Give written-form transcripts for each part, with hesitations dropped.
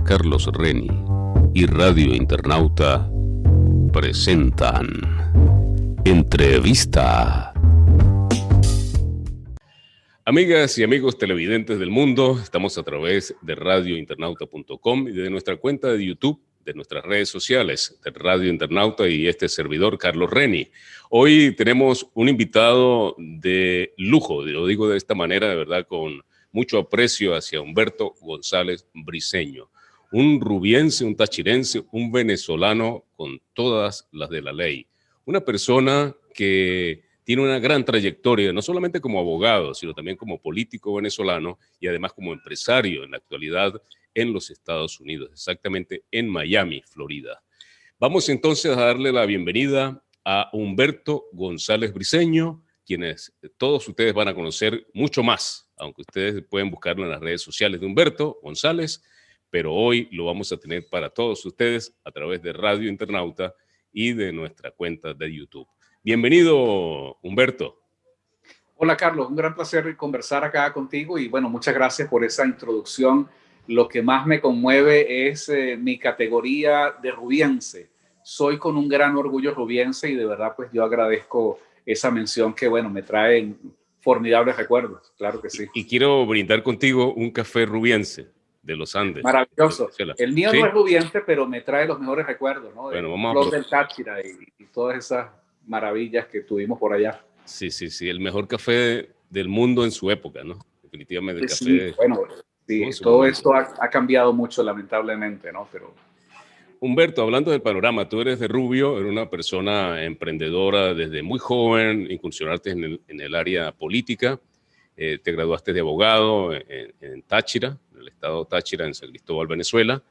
Carlos Reni y Radio Internauta presentan Entrevista. Amigas y amigos televidentes del mundo, estamos a través de radiointernauta.com y de nuestra cuenta de YouTube, de nuestras redes sociales, de Radio Internauta y este servidor, Carlos Reni. Hoy tenemos un invitado de lujo, lo digo de esta manera, de verdad, con mucho aprecio hacia Humberto González Briceño, un rubiense, un tachirense, un venezolano con todas las de la ley, una persona que tiene una gran trayectoria, no solamente como abogado, sino también como político venezolano y además como empresario en la actualidad en los Estados Unidos, exactamente en Miami, Florida. Vamos entonces a darle la bienvenida a Humberto González Briceño, quienes todos ustedes van a conocer mucho más, aunque ustedes pueden buscarlo en las redes sociales de Humberto González, pero hoy lo vamos a tener para todos ustedes a través de Radio Internauta y de nuestra cuenta de YouTube. Bienvenido, Humberto. Hola, Carlos. Un gran placer conversar acá contigo y bueno, muchas gracias por esa introducción. Lo que más me conmueve es mi categoría de rubiense. Soy con un gran orgullo rubiense y de verdad pues yo agradezco esa mención que bueno, me trae formidables recuerdos. Claro que sí. Y quiero brindar contigo un café rubiense de los Andes. Maravilloso. El mío ¿Sí? No es rubiense, pero me trae los mejores recuerdos, ¿no? Bueno, El flor del Táchira y todas esas maravillas que tuvimos por allá. Sí, el mejor café del mundo en su época, ¿no? Definitivamente el sí, café. Bueno, sí, todo esto ha cambiado mucho, lamentablemente, ¿no? Pero Humberto, hablando del panorama, tú eres de Rubio, eres una persona emprendedora desde muy joven, incursionaste en el área política, te graduaste de abogado en Táchira, en el estado Táchira, en San Cristóbal, Venezuela.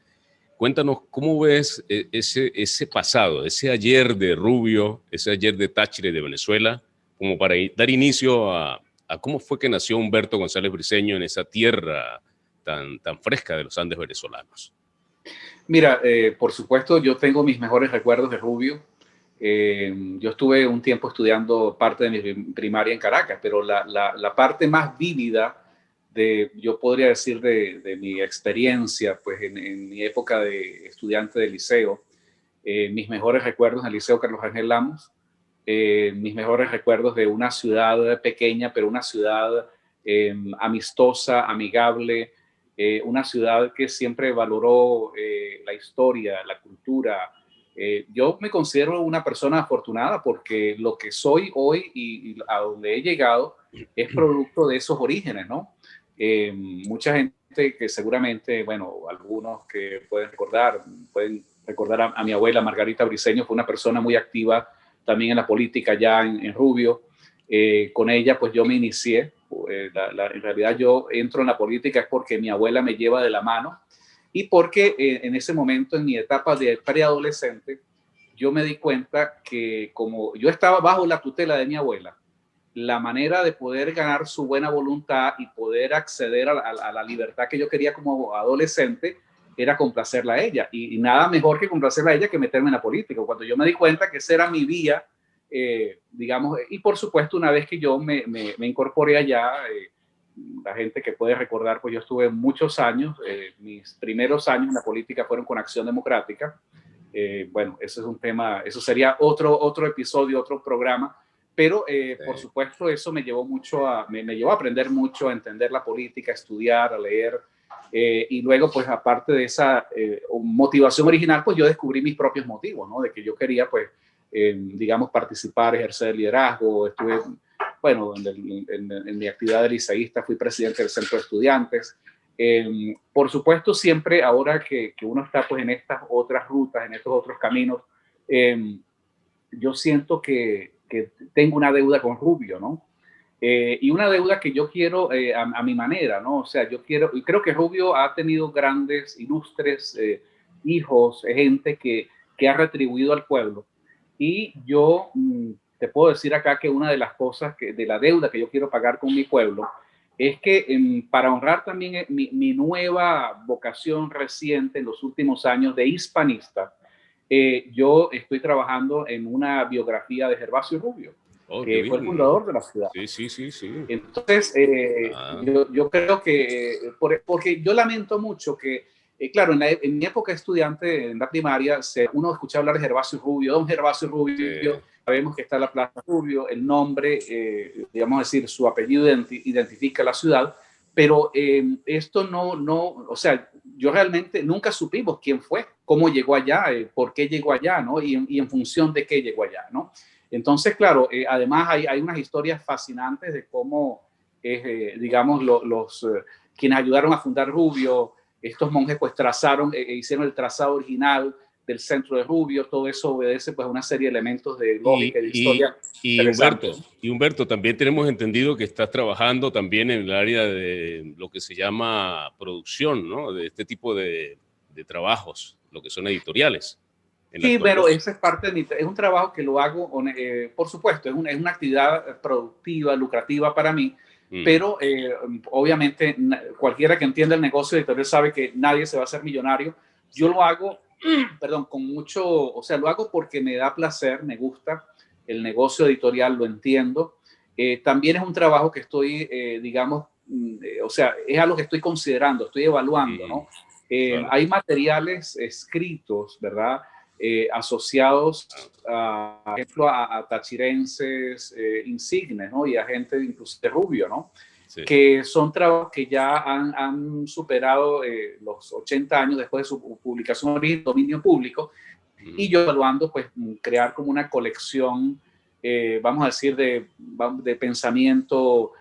Cuéntanos, ¿cómo ves ese pasado, ese ayer de Rubio, ese ayer de Táchira y de Venezuela, como para dar inicio a cómo fue que nació Humberto González Briceño en esa tierra tan fresca de los Andes venezolanos? Mira, por supuesto, yo tengo mis mejores recuerdos de Rubio. Yo estuve un tiempo estudiando parte de mi primaria en Caracas, pero la parte más vívida yo podría decir, de mi experiencia, pues en mi época de estudiante de liceo, mis mejores recuerdos en el Liceo Carlos Ángel Lamos, mis mejores recuerdos de una ciudad pequeña, pero una ciudad amistosa, amigable, una ciudad que siempre valoró la historia, la cultura. Yo me considero una persona afortunada porque lo que soy hoy y a donde he llegado es producto de esos orígenes, ¿no? Mucha gente que seguramente, bueno, algunos que pueden recordar a mi abuela Margarita Briceño, fue una persona muy activa también en la política ya en Rubio. Con ella pues yo me inicié. En realidad yo entro en la política es porque mi abuela me lleva de la mano y porque en ese momento, en mi etapa de preadolescente, yo me di cuenta que como yo estaba bajo la tutela de mi abuela, la manera de poder ganar su buena voluntad y poder acceder a la libertad que yo quería como adolescente era complacerla a ella. Y nada mejor que complacerla a ella que meterme en la política. Cuando yo me di cuenta que esa era mi vía, digamos, y por supuesto una vez que yo me incorporé allá, la gente que puede recordar, pues yo estuve muchos años, mis primeros años en la política fueron con Acción Democrática. Bueno, ese es un tema, eso sería otro episodio, otro programa. Pero, por supuesto, eso me llevó me llevó a aprender mucho, a entender la política, a estudiar, a leer. Y luego, pues, aparte de esa motivación original, pues yo descubrí mis propios motivos, ¿no? De que yo quería, pues, digamos, participar, ejercer liderazgo. Estuve, bueno, en mi actividad de liceísta, fui presidente del Centro de Estudiantes. Por supuesto, siempre, ahora que uno está, pues, en estas otras rutas, en estos otros caminos, yo siento que tengo una deuda con Rubio, ¿no? Y una deuda que yo quiero a mi manera, ¿no? O sea, yo quiero, y creo que Rubio ha tenido grandes, ilustres hijos, gente que ha retribuido al pueblo. Y yo te puedo decir acá que una de las cosas, de la deuda que yo quiero pagar con mi pueblo, es que para honrar también mi nueva vocación reciente en los últimos años de hispanista, yo estoy trabajando en una biografía de Gervasio Rubio, que fue el fundador de la ciudad. Sí. Entonces, yo creo que, porque yo lamento mucho que claro, en mi época de estudiante, en la primaria, uno escuchaba hablar de Gervasio Rubio, don Gervasio Rubio, sabemos que está la Plaza Rubio, el nombre, digamos decir, su apellido identifica la ciudad, pero esto o sea, yo realmente nunca supimos quién fue, cómo llegó allá, por qué llegó allá, ¿no? Y en función de qué llegó allá, ¿no? Entonces, claro, además hay unas historias fascinantes de cómo, digamos, quienes ayudaron a fundar Rubio, estos monjes pues trazaron, hicieron el trazado original del centro de Rubio, todo eso obedece pues a una serie de elementos de lógica y de historia. Humberto, también tenemos entendido que estás trabajando también en el área de lo que se llama producción, ¿no? De este tipo de trabajos, lo que son editoriales. Sí, pero esa es parte de es un trabajo que lo hago, por supuesto, es una actividad productiva, lucrativa para mí, pero obviamente cualquiera que entienda el negocio editorial sabe que nadie se va a hacer millonario. Yo lo hago, perdón, con mucho, o sea, lo hago porque me da placer, me gusta el negocio editorial, lo entiendo. También es un trabajo que estoy, digamos, o sea, es algo que estoy considerando, estoy evaluando, ¿no? Claro. Hay materiales escritos, ¿verdad? Asociados, por ejemplo, a tachirenses insignes, ¿no? Y a gente incluso de Rubio, ¿no? Sí. Que son trabajos que ya han superado los 80 años después de su publicación en dominio público, y yo evaluando, pues, crear como una colección, vamos a decir, de pensamiento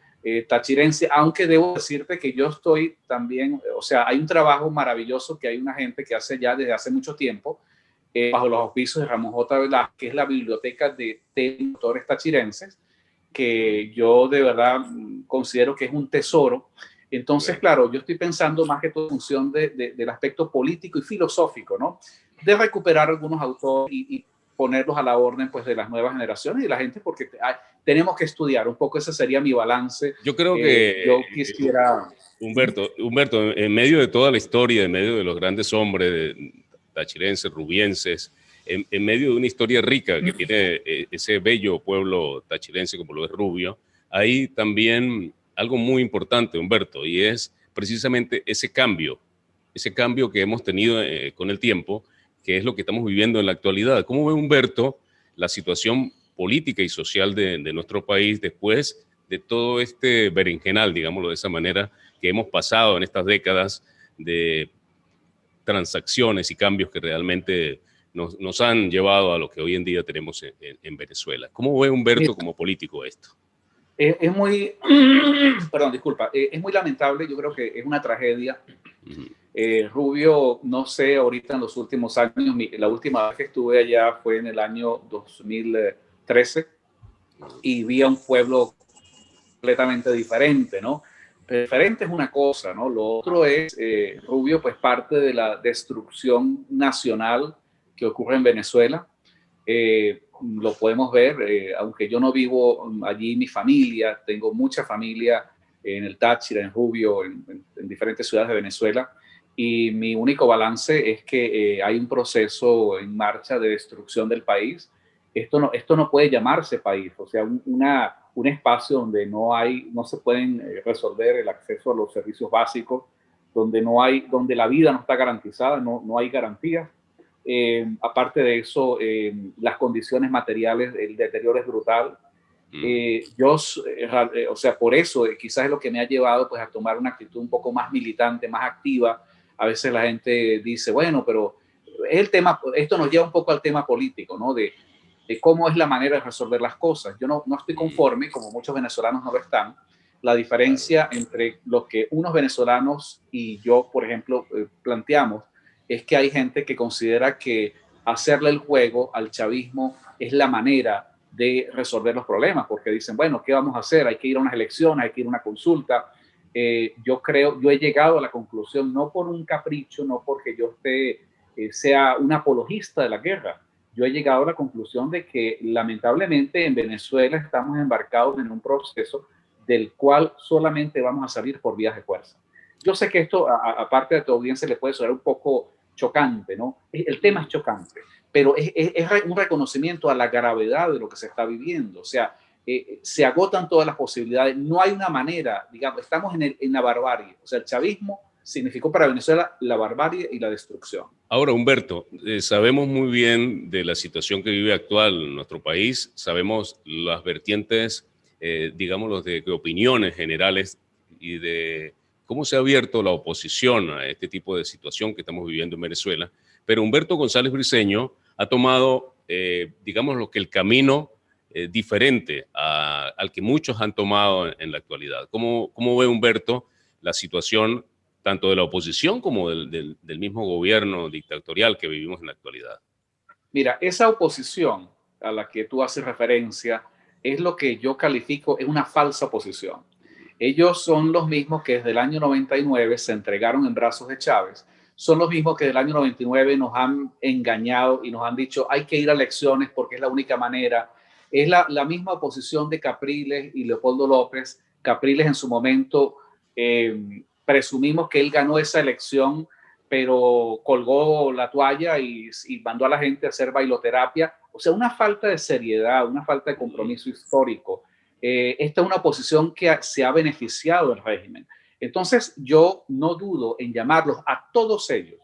tachirense, aunque debo decirte que yo estoy también, o sea, hay un trabajo maravilloso que hay una gente que hace ya desde hace mucho tiempo, bajo los auspicios de Ramón J. Velázquez, que es la biblioteca de autores tachirenses, que yo de verdad considero que es un tesoro. Entonces, claro, yo estoy pensando más que todo en función del aspecto político y filosófico, ¿no? De recuperar algunos autores y ponerlos a la orden, pues, de las nuevas generaciones y de la gente, porque tenemos que estudiar un poco. Ese sería mi balance. Yo creo que yo quisiera... Humberto, en medio de toda la historia, en medio de los grandes hombres tachirenses, rubienses, en medio de una historia rica que tiene ese bello pueblo tachirense como lo es Rubio, hay también algo muy importante, Humberto, y es precisamente ese cambio que hemos tenido con el tiempo, que es lo que estamos viviendo en la actualidad. ¿Cómo ve Humberto la situación política y social de nuestro país después de todo este berenjenal, digámoslo de esa manera, que hemos pasado en estas décadas de transacciones y cambios que realmente nos han llevado a lo que hoy en día tenemos en Venezuela? ¿Cómo ve Humberto como político esto? Es muy, perdón, disculpa, es muy lamentable, yo creo que es una tragedia. Rubio, no sé, ahorita en los últimos años, la última vez que estuve allá fue en el año 2013 y vi a un pueblo completamente diferente, ¿no? Diferente es una cosa, ¿no? Lo otro es, Rubio, pues parte de la destrucción nacional que ocurre en Venezuela. Lo podemos ver, aunque yo no vivo allí, mi familia, tengo mucha familia en el Táchira, en Rubio, en diferentes ciudades de Venezuela, y mi único balance es que hay un proceso en marcha de destrucción del país. Esto no puede llamarse país, o sea, un espacio donde no se pueden resolver el acceso a los servicios básicos, donde la vida no está garantizada, no hay garantías. Aparte de eso, las condiciones materiales, el deterioro es brutal. O sea, por eso quizás es lo que me ha llevado, pues, a tomar una actitud un poco más militante, más activa. A veces la gente dice, bueno, pero esto nos lleva un poco al tema político, ¿no? De cómo es la manera de resolver las cosas. Yo no estoy conforme, como muchos venezolanos no lo están. La diferencia entre lo que unos venezolanos y yo, por ejemplo, planteamos, es que hay gente que considera que hacerle el juego al chavismo es la manera de resolver los problemas, porque dicen, bueno, ¿qué vamos a hacer? Hay que ir a unas elecciones, hay que ir a una consulta. Yo he llegado a la conclusión, no por un capricho, no porque yo sea un apologista de la guerra, yo he llegado a la conclusión de que lamentablemente en Venezuela estamos embarcados en un proceso del cual solamente vamos a salir por vías de fuerza. Yo sé que esto, aparte de tu audiencia, le puede sonar un poco chocante, ¿no? El tema es chocante, pero es un reconocimiento a la gravedad de lo que se está viviendo. O sea, se agotan todas las posibilidades. No hay una manera, digamos, estamos en la barbarie. O sea, el chavismo significó para Venezuela la barbarie y la destrucción. Ahora, Humberto, sabemos muy bien de la situación que vive actual en nuestro país, sabemos las vertientes, digámoslo, de opiniones generales y de cómo se ha abierto la oposición a este tipo de situación que estamos viviendo en Venezuela, pero Humberto González Briceño ha tomado, digamos, lo que el camino diferente al que muchos han tomado en la actualidad. ¿Cómo ve Humberto la situación tanto de la oposición como del mismo gobierno dictatorial que vivimos en la actualidad? Mira, esa oposición a la que tú haces referencia es lo que yo califico, es una falsa oposición. Ellos son los mismos que desde el año 99 se entregaron en brazos de Chávez, son los mismos que desde el año 99 nos han engañado y nos han dicho hay que ir a elecciones porque es la única manera. Es la misma oposición de Capriles y Leopoldo López. Capriles en su momento presumimos que él ganó esa elección, pero colgó la toalla y mandó a la gente a hacer bailoterapia. O sea, una falta de seriedad, una falta de compromiso histórico. Esta es una oposición que se ha beneficiado del régimen. Entonces, yo no dudo en llamarlos a todos ellos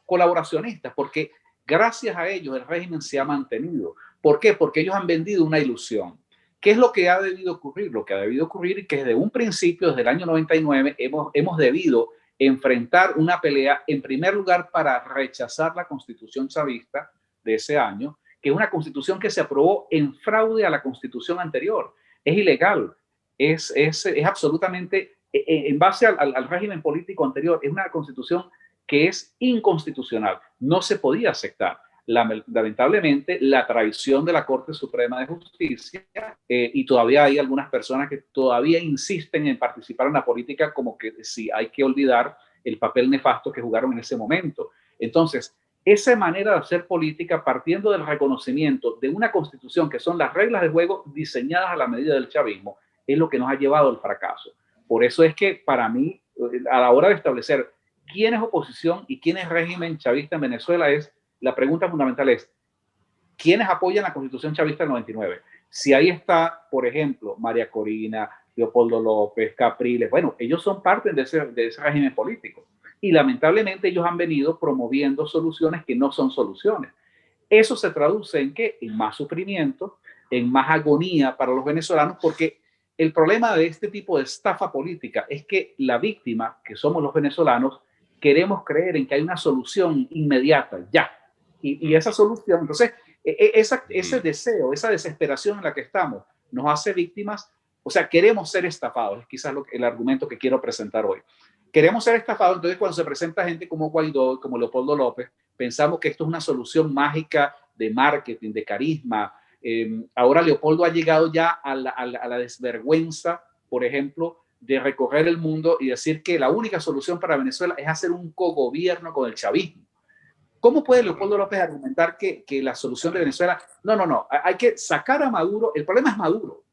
colaboracionistas, porque gracias a ellos el régimen se ha mantenido. ¿Por qué? Porque ellos han vendido una ilusión. ¿Qué es lo que ha debido ocurrir? Lo que ha debido ocurrir es que desde un principio, desde el año 99, hemos debido enfrentar una pelea, en primer lugar, para rechazar la constitución chavista de ese año, que es una constitución que se aprobó en fraude a la constitución anterior. Es ilegal, es absolutamente, en base al régimen político anterior, es una constitución que es inconstitucional, no se podía aceptar. Lamentablemente, la traición de la Corte Suprema de Justicia y todavía hay algunas personas que todavía insisten en participar en la política como que sí, hay que olvidar el papel nefasto que jugaron en ese momento. Entonces, esa manera de hacer política partiendo del reconocimiento de una constitución que son las reglas de juego diseñadas a la medida del chavismo es lo que nos ha llevado al fracaso. Por eso es que para mí, a la hora de establecer quién es oposición y quién es régimen chavista en Venezuela, la pregunta fundamental es, ¿quiénes apoyan la constitución chavista del 99? Si ahí está, por ejemplo, María Corina, Leopoldo López, Capriles, bueno, ellos son parte de ese régimen político. Y lamentablemente ellos han venido promoviendo soluciones que no son soluciones. Eso se traduce en ¿qué? En más sufrimiento, en más agonía para los venezolanos, porque el problema de este tipo de estafa política es que la víctima, que somos los venezolanos, queremos creer en que hay una solución inmediata, ya. Y esa solución, entonces, ese deseo, esa desesperación en la que estamos, nos hace víctimas, o sea, queremos ser estafados, es quizás el argumento que quiero presentar hoy. Queremos ser estafados, entonces cuando se presenta gente como Guaidó, como Leopoldo López, pensamos que esto es una solución mágica de marketing, de carisma. Ahora Leopoldo ha llegado ya a la desvergüenza, por ejemplo, de recorrer el mundo y decir que la única solución para Venezuela es hacer un cogobierno con el chavismo. ¿Cómo puede Leopoldo López argumentar que la solución de Venezuela, no, hay que sacar a Maduro, el problema es Maduro?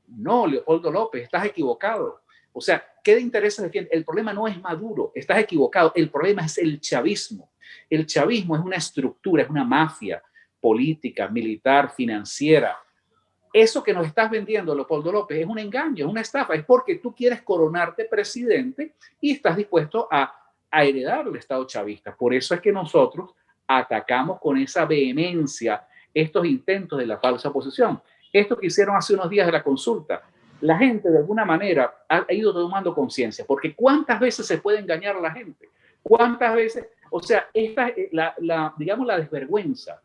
No, Leopoldo López, estás equivocado. O sea, ¿qué de intereses defiende? El problema no es Maduro, estás equivocado, el problema es el chavismo. El chavismo es una estructura, es una mafia política, militar, financiera. Eso que nos estás vendiendo, Leopoldo López, es un engaño, es una estafa, es porque tú quieres coronarte presidente y estás dispuesto a heredar el Estado chavista. Por eso es que nosotros atacamos con esa vehemencia estos intentos de la falsa oposición. Esto que hicieron hace unos días de la consulta, la gente de alguna manera ha ido tomando conciencia, porque ¿cuántas veces se puede engañar a la gente? ¿Cuántas veces? O sea, digamos, la desvergüenza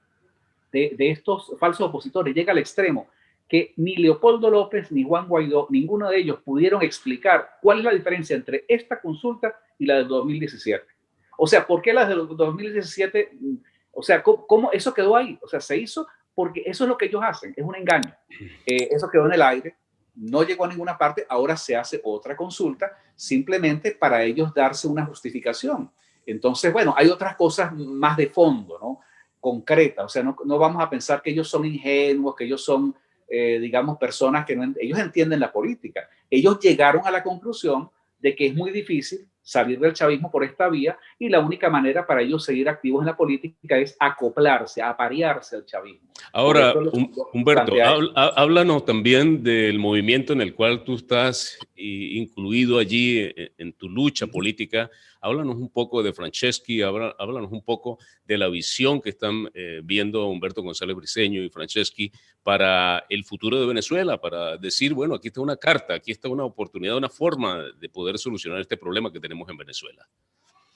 de estos falsos opositores llega al extremo que ni Leopoldo López ni Juan Guaidó, ninguno de ellos pudieron explicar cuál es la diferencia entre esta consulta y la del 2017. O sea, ¿por qué la del 2017? O sea, ¿cómo eso quedó ahí? O sea, se hizo porque eso es lo que ellos hacen, es un engaño. Eso quedó en el aire, no llegó a ninguna parte, ahora se hace otra consulta simplemente para ellos darse una justificación. Entonces, bueno, hay otras cosas más de fondo, ¿no? Concretas, o sea, no vamos a pensar que ellos son ingenuos, que ellos son digamos, personas que ellos entienden la política. Ellos llegaron a la conclusión de que es muy difícil salir del chavismo por esta vía, y la única manera para ellos seguir activos en la política es acoplarse, aparearse al chavismo. Ahora, Humberto, háblanos también del movimiento en el cual tú estás incluido allí en tu lucha política. Háblanos un poco de Franceschi, háblanos un poco de la visión que están viendo Humberto González Briceño y Franceschi para el futuro de Venezuela, para decir, bueno, aquí está una carta, aquí está una oportunidad, una forma de poder solucionar este problema que tenemos en Venezuela.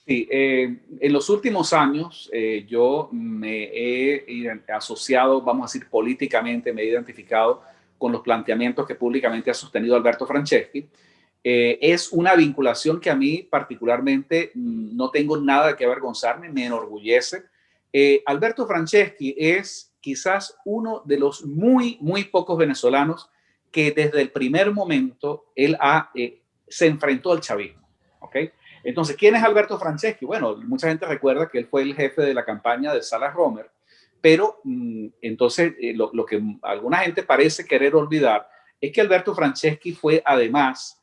Sí, en los últimos años yo me he asociado, vamos a decir políticamente, me he identificado con los planteamientos que públicamente ha sostenido Alberto Franceschi. Es una vinculación que a mí particularmente no tengo nada que avergonzarme, me enorgullece. Alberto Franceschi es quizás uno de los muy pocos venezolanos que desde el primer momento él se enfrentó al chavismo. ¿Okay? Entonces, ¿quién es Alberto Franceschi? Bueno, mucha gente recuerda que él fue el jefe de la campaña de Salas Romer, pero entonces lo que alguna gente parece querer olvidar es que Alberto Franceschi fue además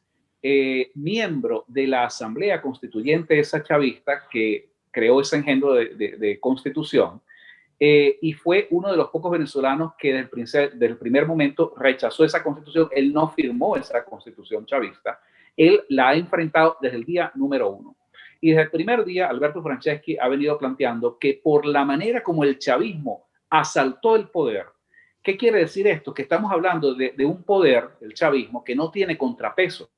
miembro de la Asamblea Constituyente esa chavista que creó ese engendro de constitución, y fue uno de los pocos venezolanos que desde el primer momento rechazó esa constitución. Él no firmó esa constitución chavista. Él la ha enfrentado desde el día número 1. Y desde el primer día, Alberto Franceschi ha venido planteando que por la manera como el chavismo asaltó el poder, ¿qué quiere decir esto? Que estamos hablando de un poder, el chavismo, que no tiene contrapeso.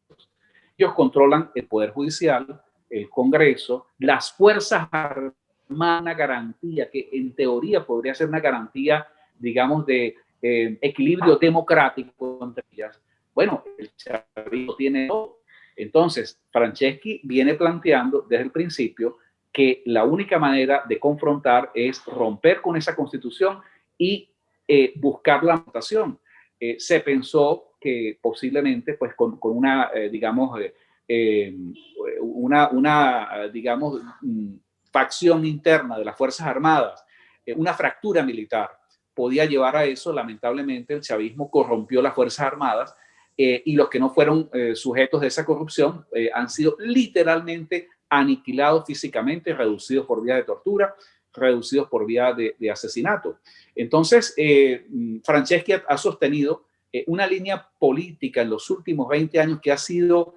Ellos controlan el Poder Judicial, el Congreso, las Fuerzas Armadas, una garantía que en teoría podría ser una garantía, digamos, de equilibrio democrático entre ellas. Bueno, el chavismo tiene todo. Entonces, Franceschi viene planteando desde el principio que la única manera de confrontar es romper con esa constitución y buscar la votación. Se pensó que posiblemente, pues, con una, digamos, digamos, facción interna de las Fuerzas Armadas, una fractura militar, podía llevar a eso. Lamentablemente, el chavismo corrompió las Fuerzas Armadas, y los que no fueron sujetos de esa corrupción han sido literalmente aniquilados físicamente, reducidos por vía de tortura, reducidos por vía de asesinato. Entonces, Franceschi ha sostenido una línea política en los últimos 20 años que ha sido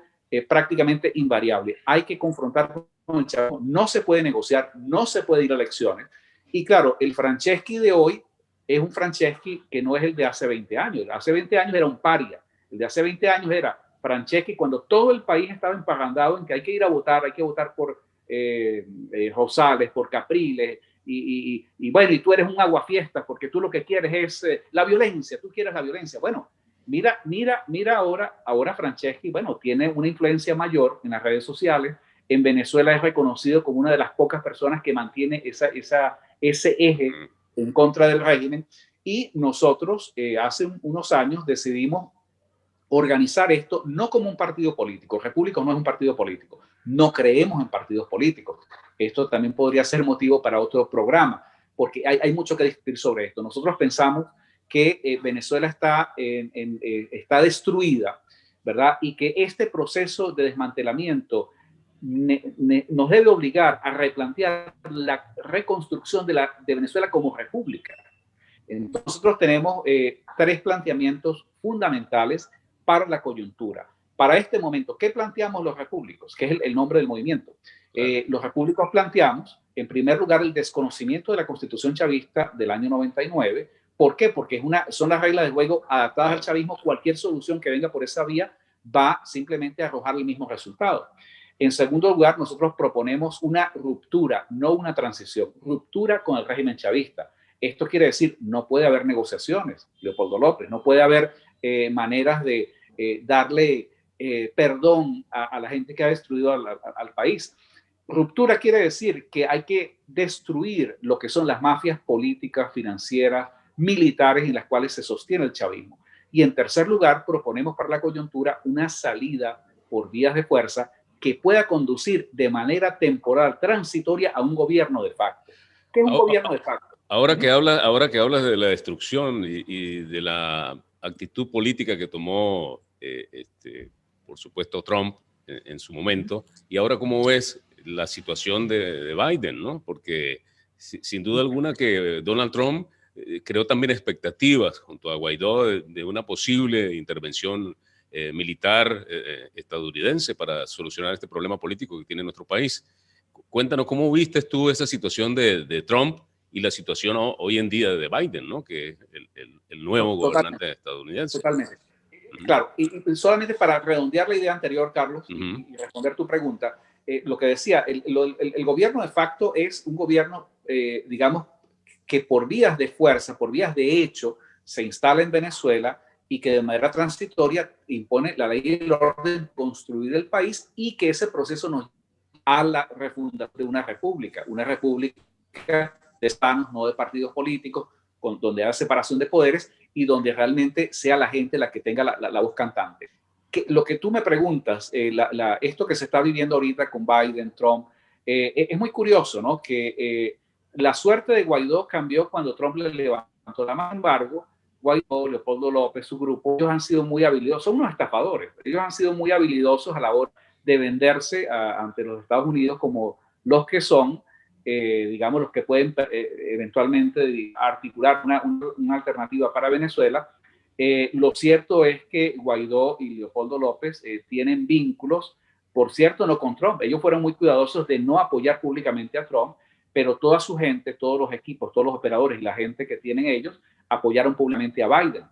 prácticamente invariable. Hay que confrontar con el chavismo, no se puede negociar, no se puede ir a elecciones. Y claro, el Franceschi de hoy es un Franceschi que no es el de hace 20 años. Hace 20 años era un paria. El de hace 20 años era Franceschi cuando todo el país estaba empagandado en que hay que ir a votar, hay que votar por Rosales, por Capriles, y bueno, y tú eres un aguafiestas porque tú lo que quieres es la violencia, tú quieres la violencia. Bueno, mira ahora Franceschi, bueno, tiene una influencia mayor en las redes sociales. En Venezuela es reconocido como una de las pocas personas que mantiene ese eje en contra del régimen. Y nosotros hace unos años decidimos organizar esto no como un partido político. República no es un partido político. No creemos en partidos políticos. Esto también podría ser motivo para otro programa, porque hay mucho que discutir sobre esto. Nosotros pensamos que Venezuela está destruida, ¿verdad? Y que este proceso de desmantelamiento nos debe obligar a replantear la reconstrucción de Venezuela como república. Entonces, nosotros tenemos 3 planteamientos fundamentales para la coyuntura. Para este momento, ¿qué planteamos los repúblicos? Que es el nombre del movimiento. Los repúblicos planteamos, en primer lugar, el desconocimiento de la Constitución chavista del año 99. ¿Por qué? Porque son las reglas de juego adaptadas al chavismo. Cualquier solución que venga por esa vía va simplemente a arrojar el mismo resultado. En segundo lugar, nosotros proponemos una ruptura, no una transición, ruptura con el régimen chavista. Esto quiere decir, no puede haber negociaciones, Leopoldo López, no puede haber maneras de darle perdón a la gente que ha destruido al país. Ruptura quiere decir que hay que destruir lo que son las mafias políticas, financieras, militares en las cuales se sostiene el chavismo. Y en tercer lugar, proponemos para la coyuntura una salida por vías de fuerza que pueda conducir de manera temporal, transitoria, a un gobierno de facto. ¿Qué es un gobierno de facto? Ahora que hablas de la destrucción y de la actitud política que tomó, por supuesto, Trump en su momento. Y ahora, ¿cómo ves la situación de Biden, ¿no? Porque sin duda alguna que Donald Trump creó también expectativas junto a Guaidó de una posible intervención militar estadounidense para solucionar este problema político que tiene nuestro país. Cuéntanos, ¿cómo viste tú esa situación de Trump y la situación hoy en día de Biden, ¿no? Que es el nuevo gobernante estadounidense? Totalmente. Claro, y solamente para redondear la idea anterior, Carlos, y responder tu pregunta, lo que decía, el gobierno de facto es un gobierno, digamos, que por vías de fuerza, por vías de hecho, se instala en Venezuela y que de manera transitoria impone la ley y el orden, construir el país, y que ese proceso nos lleva a la refundación de una república de estados, no de partidos políticos, donde haya separación de poderes y donde realmente sea la gente la que tenga la voz cantante. Lo que tú me preguntas, esto que se está viviendo ahorita con Biden, Trump, es muy curioso, ¿no? Que la suerte de Guaidó cambió cuando Trump le levantó la mano. Sin embargo, Guaidó, Leopoldo López, su grupo, ellos han sido muy habilidosos, son unos estafadores, ellos han sido muy habilidosos a la hora de venderse ante los Estados Unidos como los que son, digamos, los que pueden eventualmente articular una alternativa para Venezuela. Lo cierto es que Guaidó y Leopoldo López tienen vínculos, por cierto, no con Trump. Ellos fueron muy cuidadosos de no apoyar públicamente a Trump, pero toda su gente, todos los equipos, todos los operadores y la gente que tienen ellos apoyaron públicamente a Biden.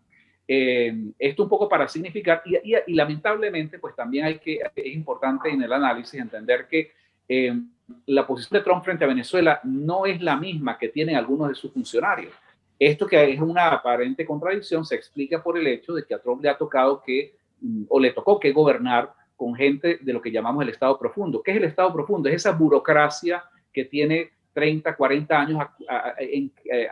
Esto un poco para significar, y lamentablemente, pues también es importante en el análisis entender que la posición de Trump frente a Venezuela no es la misma que tienen algunos de sus funcionarios. Esto, que es una aparente contradicción, se explica por el hecho de que a Trump le tocó que gobernar con gente de lo que llamamos el Estado profundo. ¿Qué es el Estado profundo? Es esa burocracia que tiene 30, 40 años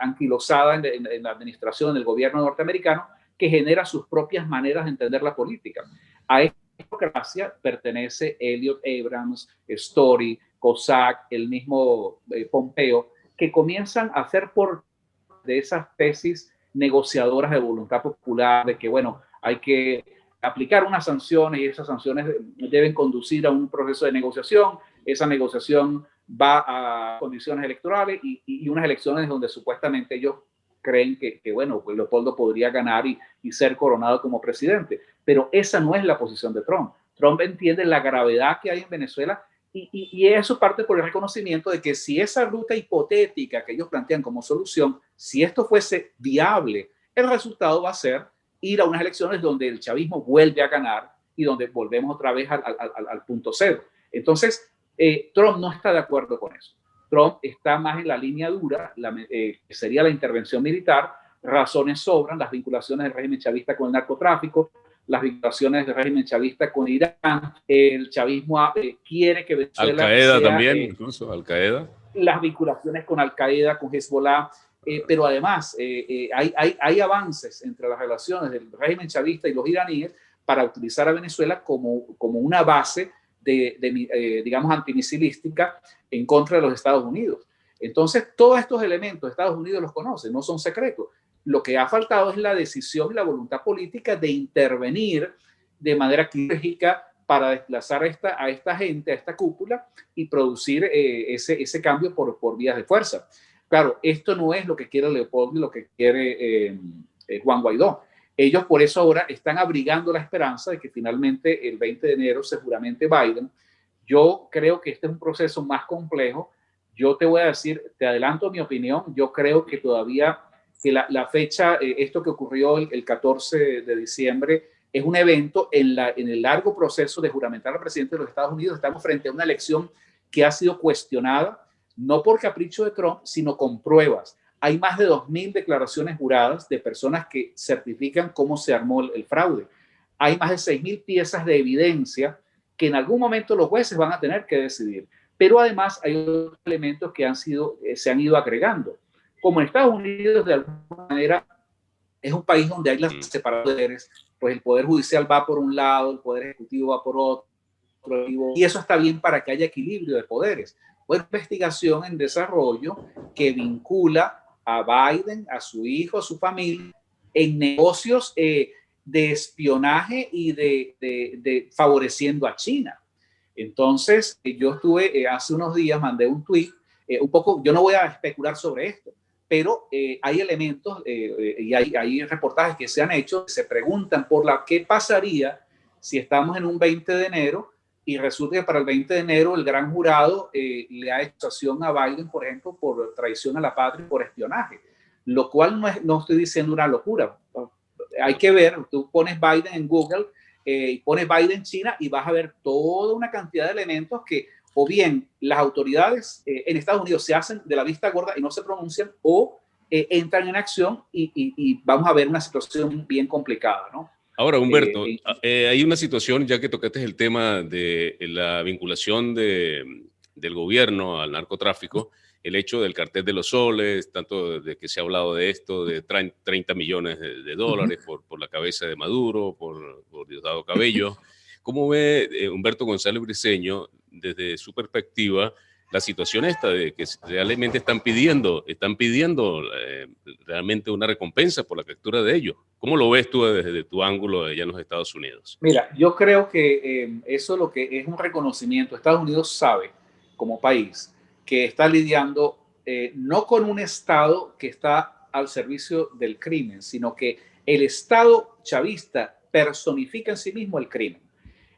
anquilosada en la administración del gobierno norteamericano, que genera sus propias maneras de entender la política. A esta burocracia pertenece Elliot Abrams, Story, Cossack, el mismo Pompeo, que comienzan a hacer de esas tesis negociadoras de voluntad popular, de que, bueno, hay que aplicar unas sanciones y esas sanciones deben conducir a un proceso de negociación. Esa negociación va a condiciones electorales y unas elecciones donde supuestamente ellos creen que bueno, pues Leopoldo podría ganar y ser coronado como presidente. Pero esa no es la posición de Trump. Trump entiende la gravedad que hay en Venezuela y eso parte por el reconocimiento de que si esa ruta hipotética que ellos plantean como solución, si esto fuese viable, el resultado va a ser ir a unas elecciones donde el chavismo vuelve a ganar y donde volvemos otra vez al punto cero. Entonces, Trump no está de acuerdo con eso. Trump está más en la línea dura, que sería la intervención militar. Razones sobran, las vinculaciones del régimen chavista con el narcotráfico, las vinculaciones del régimen chavista con Irán. El chavismo quiere que Venezuela Al-Qaeda también, incluso Al-Qaeda. Las vinculaciones con Al-Qaeda, con Hezbollah, pero además hay avances entre las relaciones del régimen chavista y los iraníes para utilizar a Venezuela como una base digamos, antimisilística en contra de los Estados Unidos. Entonces, todos estos elementos Estados Unidos los conoce, no son secretos. Lo que ha faltado es la decisión y la voluntad política de intervenir de manera quirúrgica para desplazar a esta gente, a esta cúpula, y producir ese cambio por vías de fuerza. Claro, esto no es lo que quiere Leopoldo y lo que quiere Juan Guaidó. Ellos por eso ahora están abrigando la esperanza de que finalmente el 20 de enero se juramente Biden. Yo creo que este es un proceso más complejo. Yo te voy a decir, te adelanto mi opinión, yo creo que todavía que la fecha, esto que ocurrió el 14 de diciembre, es un evento en el largo proceso de juramentar al presidente de los Estados Unidos. Estamos frente a una elección que ha sido cuestionada, no por capricho de Trump, sino con pruebas. Hay más de 2,000 declaraciones juradas de personas que certifican cómo se armó el fraude. Hay más de 6,000 piezas de evidencia que en algún momento los jueces van a tener que decidir. Pero además hay otros elementos que se han ido agregando. Como en Estados Unidos, de alguna manera, es un país donde hay las separaciones de poderes, pues el Poder Judicial va por un lado, el Poder Ejecutivo va por otro, y eso está bien para que haya equilibrio de poderes. Una investigación en desarrollo que vincula a Biden, a su hijo, a su familia, en negocios de espionaje y de favoreciendo a China. Entonces, yo estuve hace unos días, mandé un tweet, un poco, yo no voy a especular sobre esto, pero hay elementos y hay reportajes que se han hecho, se preguntan por qué pasaría si estamos en un 20 de enero y resulta que para el 20 de enero el gran jurado le ha hecho acusación a Biden, por ejemplo, por traición a la patria y por espionaje, lo cual no estoy diciendo una locura. Hay que ver, tú pones Biden en Google y pones Biden China y vas a ver toda una cantidad de elementos que o bien las autoridades en Estados Unidos se hacen de la vista gorda y no se pronuncian, o entran en acción y vamos a ver una situación bien complicada, ¿no? Ahora, Humberto, hay una situación, ya que tocaste el tema de la vinculación del gobierno al narcotráfico, el hecho del cartel de los soles, tanto de que se ha hablado de esto, de 30 millones de dólares por la cabeza de Maduro, por Diosdado Cabello. ¿Cómo ve Humberto González Briceño, desde su perspectiva, la situación esta de que realmente están pidiendo realmente una recompensa por la captura de ellos? ¿Cómo lo ves tú desde tu ángulo allá en los Estados Unidos? Mira, yo creo que eso lo que es un reconocimiento. Estados Unidos sabe, como país, que está lidiando no con un Estado que está al servicio del crimen, sino que el Estado chavista personifica en sí mismo el crimen.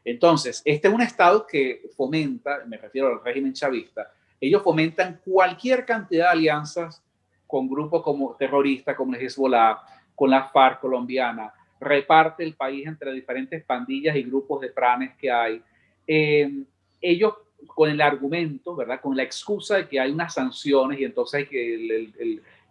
Entonces, este es un Estado que fomenta, me refiero al régimen chavista, ellos fomentan cualquier cantidad de alianzas con grupos como terroristas, como el Hezbollah, con la FARC colombiana, reparte el país entre diferentes pandillas y grupos de pranes que hay. Ellos con el argumento, ¿verdad? Con la excusa de que hay unas sanciones y entonces que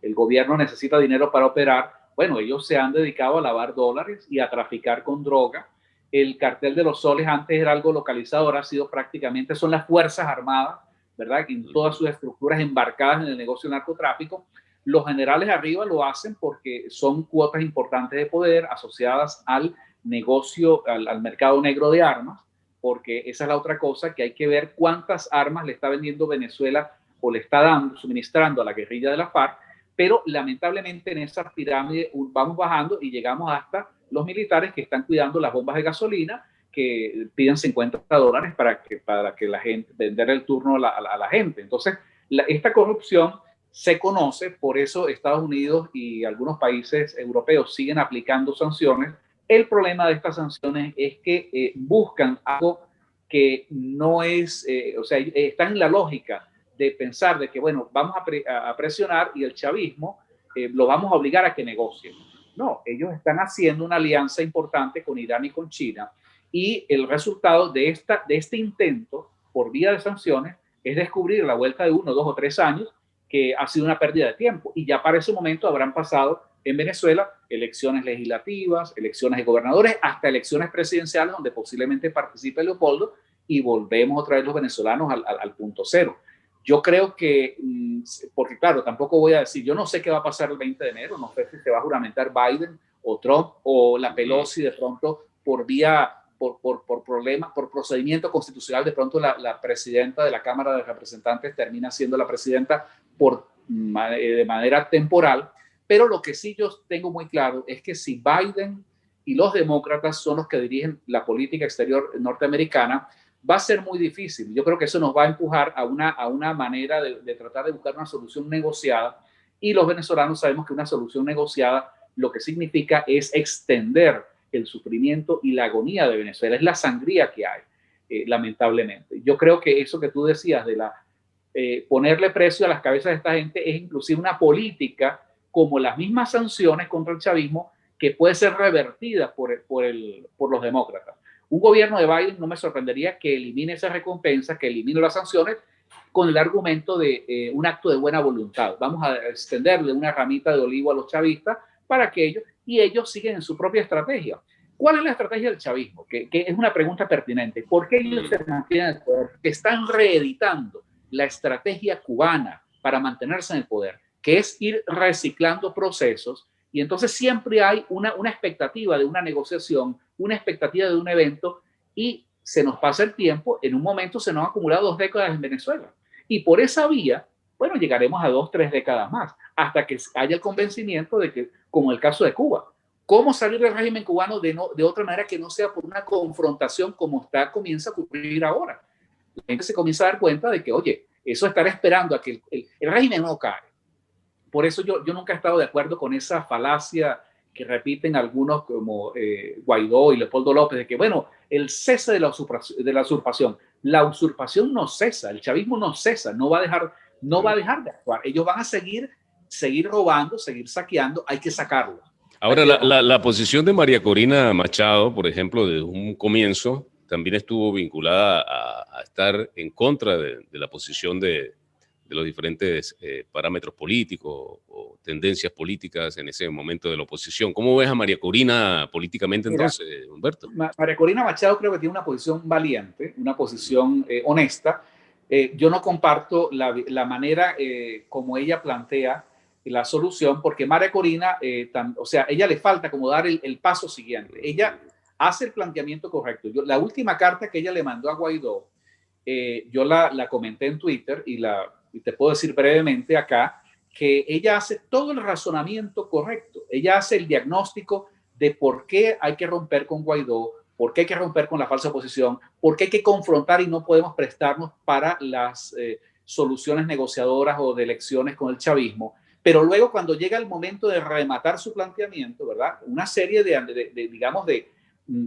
el gobierno necesita dinero para operar, bueno, ellos se han dedicado a lavar dólares y a traficar con droga. El cartel de los soles antes era algo localizado, ahora ha sido prácticamente, son las Fuerzas Armadas, ¿verdad? En todas sus estructuras embarcadas en el negocio del narcotráfico. Los generales arriba lo hacen porque son cuotas importantes de poder asociadas al negocio, al mercado negro de armas, porque esa es la otra cosa, que hay que ver cuántas armas le está vendiendo Venezuela o le está dando, suministrando a la guerrilla de la FARC, pero lamentablemente en esa pirámide vamos bajando y llegamos hasta los militares que están cuidando las bombas de gasolina, que piden $50 para que la gente, vender el turno a la gente. Entonces, esta corrupción se conoce, por eso Estados Unidos y algunos países europeos siguen aplicando sanciones. El problema de estas sanciones es que buscan algo que no es, o sea, están en la lógica de pensar de que, bueno, vamos a presionar y el chavismo lo vamos a obligar a que negocie. No, ellos están haciendo una alianza importante con Irán y con China, y el resultado de este intento por vía de sanciones es descubrir a la vuelta de 1, 2 o 3 años que ha sido una pérdida de tiempo, y ya para ese momento habrán pasado en Venezuela elecciones legislativas, elecciones de gobernadores, hasta elecciones presidenciales donde posiblemente participe Leopoldo, y volvemos otra vez los venezolanos al punto cero. Yo creo que, porque claro, tampoco voy a decir, yo no sé qué va a pasar el 20 de enero, no sé si se va a juramentar Biden o Trump o la Pelosi de pronto por vía, por problemas, por procedimiento constitucional, de pronto la presidenta de la Cámara de Representantes termina siendo la presidenta de manera temporal, pero lo que sí yo tengo muy claro es que si Biden y los demócratas son los que dirigen la política exterior norteamericana, va a ser muy difícil. Yo creo que eso nos va a empujar a una manera de tratar de buscar una solución negociada, y los venezolanos sabemos que una solución negociada lo que significa es extender el sufrimiento y la agonía de Venezuela, es la sangría que hay, lamentablemente. Yo creo que eso que tú decías de ponerle precio a las cabezas de esta gente es inclusive una política, como las mismas sanciones contra el chavismo, que puede ser revertida por los demócratas. Un gobierno de Biden no me sorprendería que elimine esa recompensa, que elimine las sanciones, con el argumento de un acto de buena voluntad. Vamos a extenderle una ramita de olivo a los chavistas para que ellos siguen en su propia estrategia. ¿Cuál es la estrategia del chavismo? Que es una pregunta pertinente. ¿Por qué ellos se mantienen en el poder? Están reeditando la estrategia cubana para mantenerse en el poder, que es ir reciclando procesos, y entonces siempre hay una expectativa de una negociación, una expectativa de un evento, y se nos pasa el tiempo. En un momento se nos han acumulado 2 décadas en Venezuela, y por esa vía, bueno, llegaremos a 2, 3 décadas más, hasta que haya el convencimiento de que, como el caso de Cuba, ¿cómo salir del régimen cubano de otra manera que no sea por una confrontación como comienza a ocurrir ahora? la gente se comienza a dar cuenta de que, oye, eso estar esperando a que el régimen no cae. Por eso yo nunca he estado de acuerdo con esa falacia que repiten algunos como Guaidó y Leopoldo López, de que, bueno, el cese de la usurpación. La usurpación no cesa, el chavismo no cesa, no va a dejar de actuar. Ellos van a seguir robando, seguir saqueando, hay que sacarlo. Ahora, la posición de María Corina Machado, por ejemplo, desde un comienzo, también estuvo vinculada a estar en contra de la posición de los diferentes parámetros políticos o tendencias políticas en ese momento de la oposición. ¿Cómo ves a María Corina políticamente entonces, Humberto? María Corina Machado creo que tiene una posición valiente, una posición honesta. Yo no comparto la manera como ella plantea la solución, porque María Corina, o sea, ella le falta como dar el paso siguiente. Ella hace el planteamiento correcto. La última carta que ella le mandó a Guaidó, yo la comenté en Twitter y te puedo decir brevemente acá que ella hace todo el razonamiento correcto. Ella hace el diagnóstico de por qué hay que romper con Guaidó, por qué hay que romper con la falsa oposición, por qué hay que confrontar y no podemos prestarnos para las soluciones negociadoras o de elecciones con el chavismo. Pero luego cuando llega el momento de rematar su planteamiento, ¿verdad? Una serie digamos, de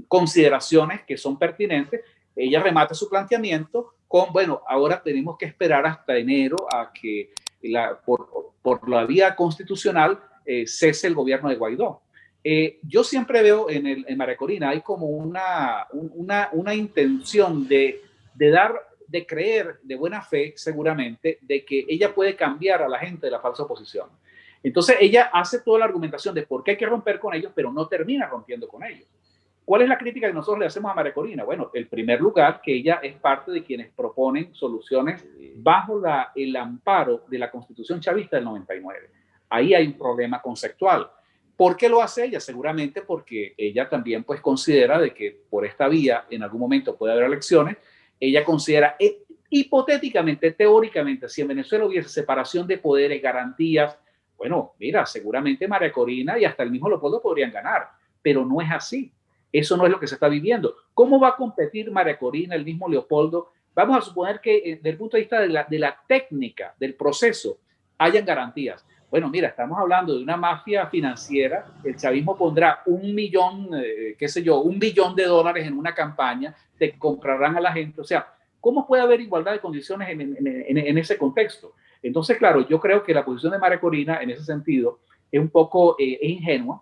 consideraciones que son pertinentes, ella remata su planteamiento con, bueno, ahora tenemos que esperar hasta enero a que por la vía constitucional cese el gobierno de Guaidó. Yo siempre veo en María Corina hay como una intención de creer de buena fe, seguramente, de que ella puede cambiar a la gente de la falsa oposición. Entonces ella hace toda la argumentación de por qué hay que romper con ellos, pero no termina rompiendo con ellos. ¿Cuál es la crítica que nosotros le hacemos a María Corina? Bueno, en primer lugar, que ella es parte de quienes proponen soluciones bajo el amparo de la Constitución chavista del 99. Ahí hay un problema conceptual. ¿Por qué lo hace ella? Seguramente porque ella también pues considera de que por esta vía en algún momento puede haber elecciones. Ella considera hipotéticamente, teóricamente, si en Venezuela hubiese separación de poderes, garantías, bueno, mira, seguramente María Corina y hasta el mismo Leopoldo podrían ganar, pero no es así. Eso no es lo que se está viviendo. ¿Cómo va a competir María Corina, el mismo Leopoldo? Vamos a suponer que desde el punto de vista de la técnica, del proceso, hayan garantías. Bueno, mira, estamos hablando de una mafia financiera. El chavismo pondrá $1 millón, $1 billón en una campaña, te comprarán a la gente. O sea, ¿cómo puede haber igualdad de condiciones en ese contexto? Entonces, claro, yo creo que la posición de María Corina en ese sentido es un poco ingenua.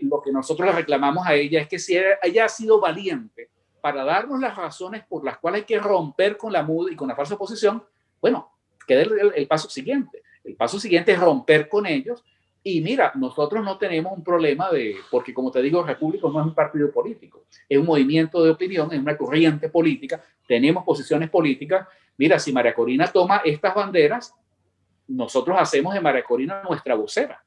Lo que nosotros le reclamamos a ella es que si ella ha sido valiente para darnos las razones por las cuales hay que romper con la MUD y con la falsa oposición, bueno, que dé el paso siguiente. El paso siguiente es romper con ellos. Y mira, nosotros no tenemos un problema porque como te digo, República no es un partido político, es un movimiento de opinión, es una corriente política, tenemos posiciones políticas. Mira, si María Corina toma estas banderas, nosotros hacemos de María Corina nuestra vocera.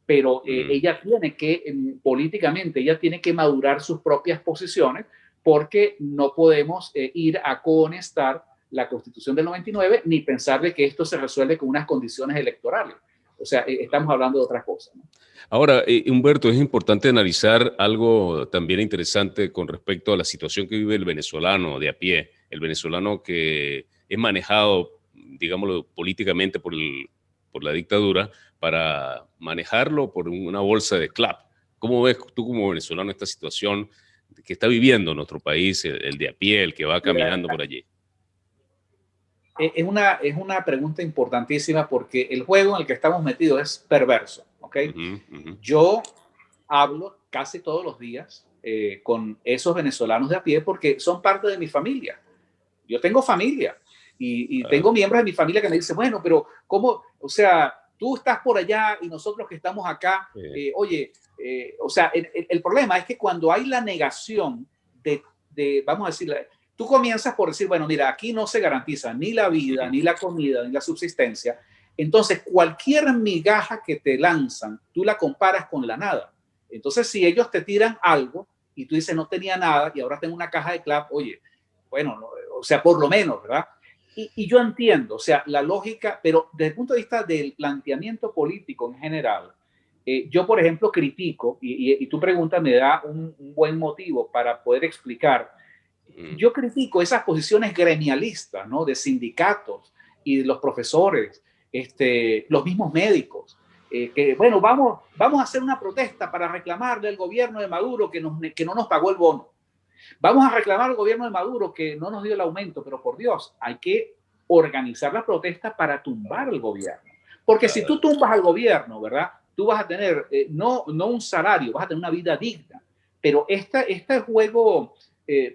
Pero ella tiene que, políticamente, ella tiene que madurar sus propias posiciones porque no podemos ir a cohonestar la Constitución del 99 ni pensar de que esto se resuelve con unas condiciones electorales. O sea, estamos hablando de otras cosas, ¿no? Ahora, Humberto, es importante analizar algo también interesante con respecto a la situación que vive el venezolano de a pie, el venezolano que es manejado, digámoslo, políticamente por la dictadura, para manejarlo por una bolsa de clap. ¿Cómo ves tú como venezolano esta situación que está viviendo nuestro país, el de a pie, el que va caminando por allí? Es una pregunta importantísima porque el juego en el que estamos metidos es perverso, ¿ok? Yo hablo casi todos los días con esos venezolanos de a pie porque son parte de mi familia. Yo tengo familia y tengo miembros de mi familia que me dicen, bueno, pero ¿cómo? O sea, tú estás por allá y nosotros que estamos acá, oye, o sea, el problema es que cuando hay la negación vamos a decir, tú comienzas por decir, bueno, mira, aquí no se garantiza ni la vida, ni la comida, ni la subsistencia. Entonces, cualquier migaja que te lanzan, tú la comparas con la nada. Entonces, si ellos te tiran algo y tú dices, no tenía nada y ahora tengo una caja de clap, oye, bueno, no, o sea, por lo menos, ¿verdad? Y yo entiendo, o sea, la lógica, pero desde el punto de vista del planteamiento político en general, yo, por ejemplo, critico, y tu pregunta me da un buen motivo para poder explicar. Yo critico esas posiciones gremialistas, ¿no? De sindicatos y de los profesores, los mismos médicos, que bueno, vamos a hacer una protesta para reclamarle al gobierno de Maduro que no nos pagó el bono. Vamos a reclamar al gobierno de Maduro que no nos dio el aumento, pero por Dios, hay que organizar la protesta para tumbar al gobierno. Porque si tú tumbas al gobierno, ¿verdad? Tú vas a tener no un salario, vas a tener una vida digna. Pero este juego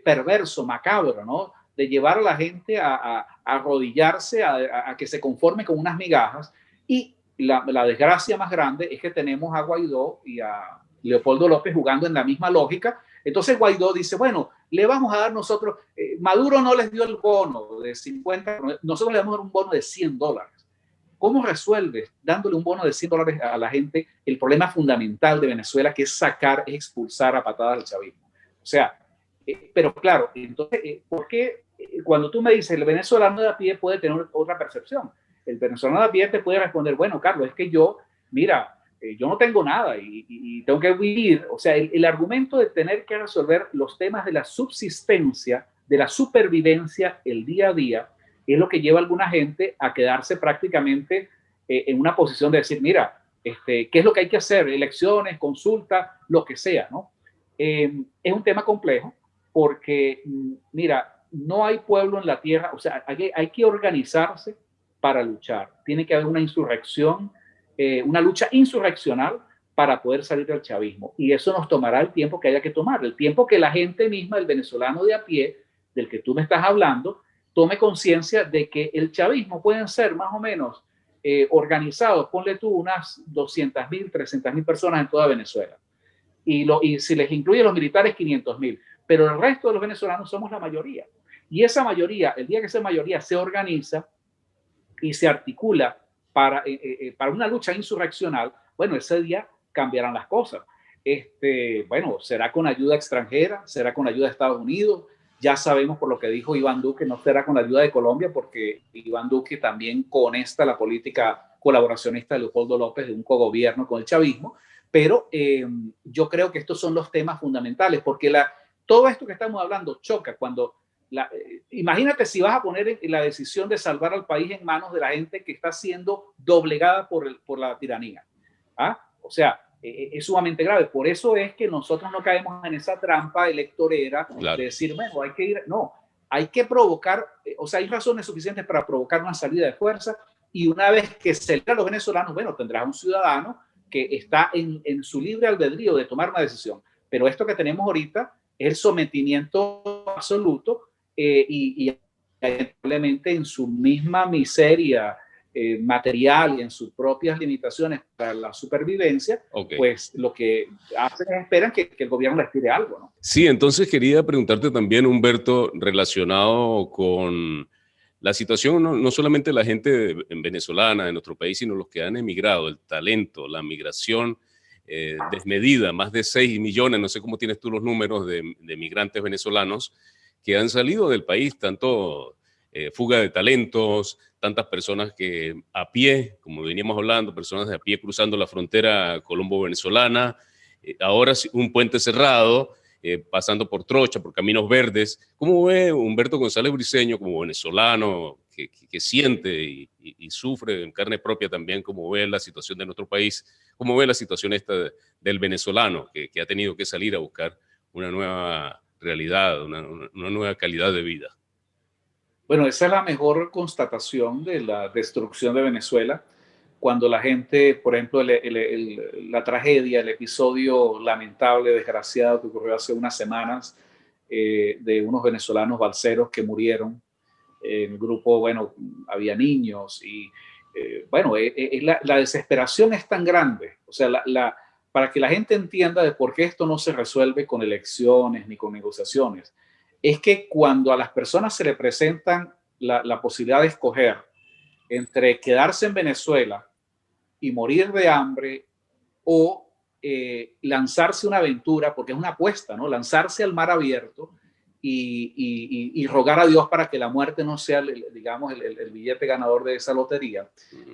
perverso, macabro, ¿no? De llevar a la gente a arrodillarse, a que se conforme con unas migajas. Y la desgracia más grande es que tenemos a Guaidó y a Leopoldo López jugando en la misma lógica. Entonces Guaidó dice, bueno, le vamos a dar nosotros, Maduro no les dio el bono de 50, nosotros le vamos a dar un bono de $100. ¿Cómo resuelves dándole un bono de $100 a la gente el problema fundamental de Venezuela, que es expulsar a patadas al chavismo? O sea, pero claro, entonces, ¿por qué cuando tú me dices el venezolano de a pie puede tener otra percepción? El venezolano de a pie te puede responder, bueno, Carlos, es que mira, yo no tengo nada y tengo que vivir. O sea, el argumento de tener que resolver los temas de la subsistencia, de la supervivencia, el día a día, es lo que lleva a alguna gente a quedarse prácticamente en una posición de decir, mira, ¿qué es lo que hay que hacer? Elecciones, consulta, lo que sea, ¿no? Es un tema complejo porque, mira, no hay pueblo en la tierra, o sea, hay que organizarse para luchar. Tiene que haber una insurrección, una lucha insurreccional para poder salir del chavismo. Y eso nos tomará el tiempo que haya que tomar, el tiempo que la gente misma, el venezolano de a pie, del que tú me estás hablando, tome conciencia de que el chavismo pueden ser más o menos organizados, ponle tú unas 200.000, 300.000 personas en toda Venezuela. Y si les incluye los militares, 500.000. Pero el resto de los venezolanos somos la mayoría. Y esa mayoría, el día que esa mayoría se organiza y se articula para una lucha insurreccional, bueno, ese día cambiarán las cosas. Bueno, será con ayuda extranjera, será con ayuda de Estados Unidos. Ya sabemos por lo que dijo Iván Duque, no será con la ayuda de Colombia, porque Iván Duque también conecta la política colaboracionista de Leopoldo López de un cogobierno con el chavismo. Pero yo creo que estos son los temas fundamentales, porque todo esto que estamos hablando choca cuando imagínate si vas a poner la decisión de salvar al país en manos de la gente que está siendo doblegada por la tiranía. ¿Ah? O sea, es sumamente grave. Por eso es que nosotros no caemos en esa trampa electorera de decir, bueno, hay que ir. No, hay que provocar, o sea, hay razones suficientes para provocar una salida de fuerza. Y una vez que se elija a los venezolanos, bueno, tendrás un ciudadano que está en su libre albedrío de tomar una decisión. Pero esto que tenemos ahorita es el sometimiento absoluto y lamentablemente en su misma miseria material y en sus propias limitaciones para la supervivencia, pues lo que hacen es esperan que el gobierno les tire algo, ¿no? Sí, entonces quería preguntarte también, Humberto, relacionado con la situación, no solamente de la gente venezolana de nuestro país, sino los que han emigrado, el talento, la migración desmedida, más de 6 millones, no sé cómo tienes tú los números de migrantes venezolanos que han salido del país, tanto fuga de talentos, tantas personas que a pie, como veníamos hablando, personas de a pie cruzando la frontera colombo-venezolana, ahora un puente cerrado, pasando por Trocha, por Caminos Verdes. ¿Cómo ve Humberto González Briceño como venezolano que siente y sufre en carne propia también, cómo ve la situación de nuestro país, cómo ve la situación esta del venezolano que ha tenido que salir a buscar una nueva realidad, una nueva calidad de vida? Bueno, esa es la mejor constatación de la destrucción de Venezuela, cuando la gente, por ejemplo, la tragedia, el episodio lamentable, desgraciado que ocurrió hace unas semanas de unos venezolanos balseros que murieron. En el grupo, bueno, había niños y, bueno, la desesperación es tan grande. O sea, para que la gente entienda de por qué esto no se resuelve con elecciones ni con negociaciones, es que cuando a las personas se le presentan la posibilidad de escoger entre quedarse en Venezuela y morir de hambre o lanzarse una aventura, porque es una apuesta, ¿no? Lanzarse al mar abierto y rogar a Dios para que la muerte no sea, digamos, el billete ganador de esa lotería.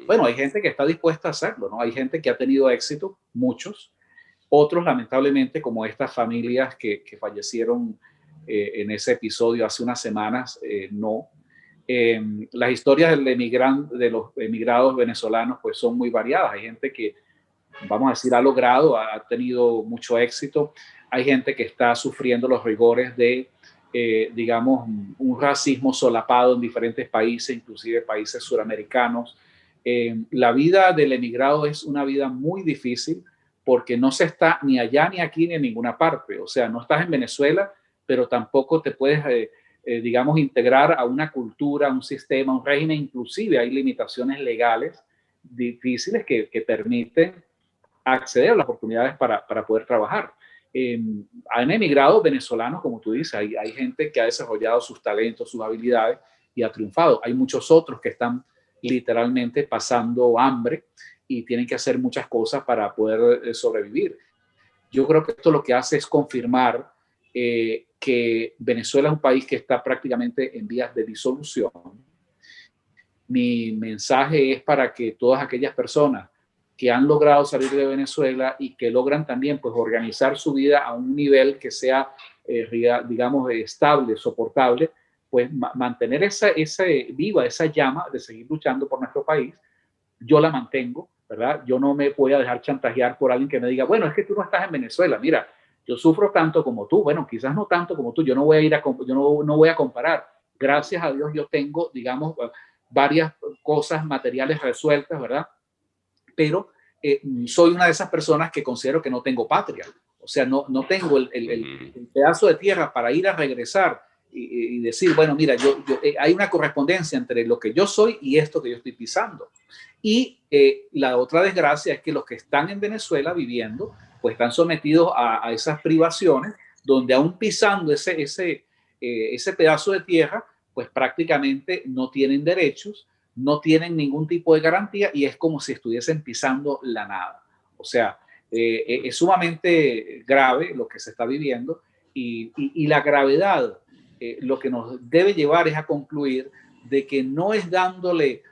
Bueno, hay gente que está dispuesta a hacerlo, ¿no? Hay gente que ha tenido éxito, muchos. Otros, lamentablemente, como estas familias que fallecieron en ese episodio hace unas semanas, no. Las historias de los emigrados venezolanos pues son muy variadas. Hay gente que, vamos a decir, ha logrado, ha tenido mucho éxito. Hay gente que está sufriendo los rigores de, digamos, un racismo solapado en diferentes países, inclusive países suramericanos. La vida del emigrado es una vida muy difícil porque no se está ni allá, ni aquí, ni en ninguna parte. O sea, no estás en Venezuela, pero tampoco te puedes, digamos, integrar a una cultura, a un sistema, a un régimen. Inclusive hay limitaciones legales difíciles que permiten acceder a las oportunidades para poder trabajar. Han emigrado venezolanos, como tú dices, hay gente que ha desarrollado sus talentos, sus habilidades y ha triunfado. Hay muchos otros que están literalmente pasando hambre y tienen que hacer muchas cosas para poder sobrevivir. Yo creo que esto lo que hace es confirmar que Venezuela es un país que está prácticamente en vías de disolución. Mi mensaje es para que todas aquellas personas que han logrado salir de Venezuela y que logran también pues organizar su vida a un nivel que sea, digamos, estable, soportable, pues mantener esa viva, esa llama de seguir luchando por nuestro país. Yo la mantengo, ¿verdad? Yo no me voy a dejar chantajear por alguien que me diga, bueno, es que tú no estás en Venezuela, mira, yo sufro tanto como tú, bueno, quizás no tanto como tú, yo no voy a ir yo no voy a comparar. Gracias a Dios yo tengo, digamos, varias cosas materiales resueltas, ¿verdad? Pero soy una de esas personas que considero que no tengo patria. O sea, no tengo el pedazo de tierra para ir a regresar y decir, bueno, mira, hay una correspondencia entre lo que yo soy y esto que yo estoy pisando. Y la otra desgracia es que los que están en Venezuela viviendo, pues están sometidos a esas privaciones, donde aún pisando ese pedazo de tierra, pues prácticamente no tienen derechos, no tienen ningún tipo de garantía y es como si estuviesen pisando la nada. O sea, es sumamente grave lo que se está viviendo y la gravedad lo que nos debe llevar es a concluir de que no es dándole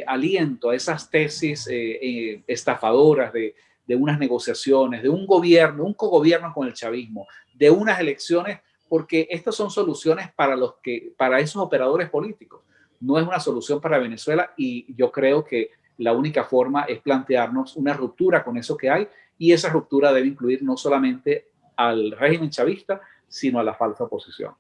aliento a esas tesis estafadoras de unas negociaciones, de un gobierno, un cogobierno con el chavismo, de unas elecciones, porque estas son soluciones para esos operadores políticos. No es una solución para Venezuela y yo creo que la única forma es plantearnos una ruptura con eso que hay y esa ruptura debe incluir no solamente al régimen chavista, sino a la falsa oposición.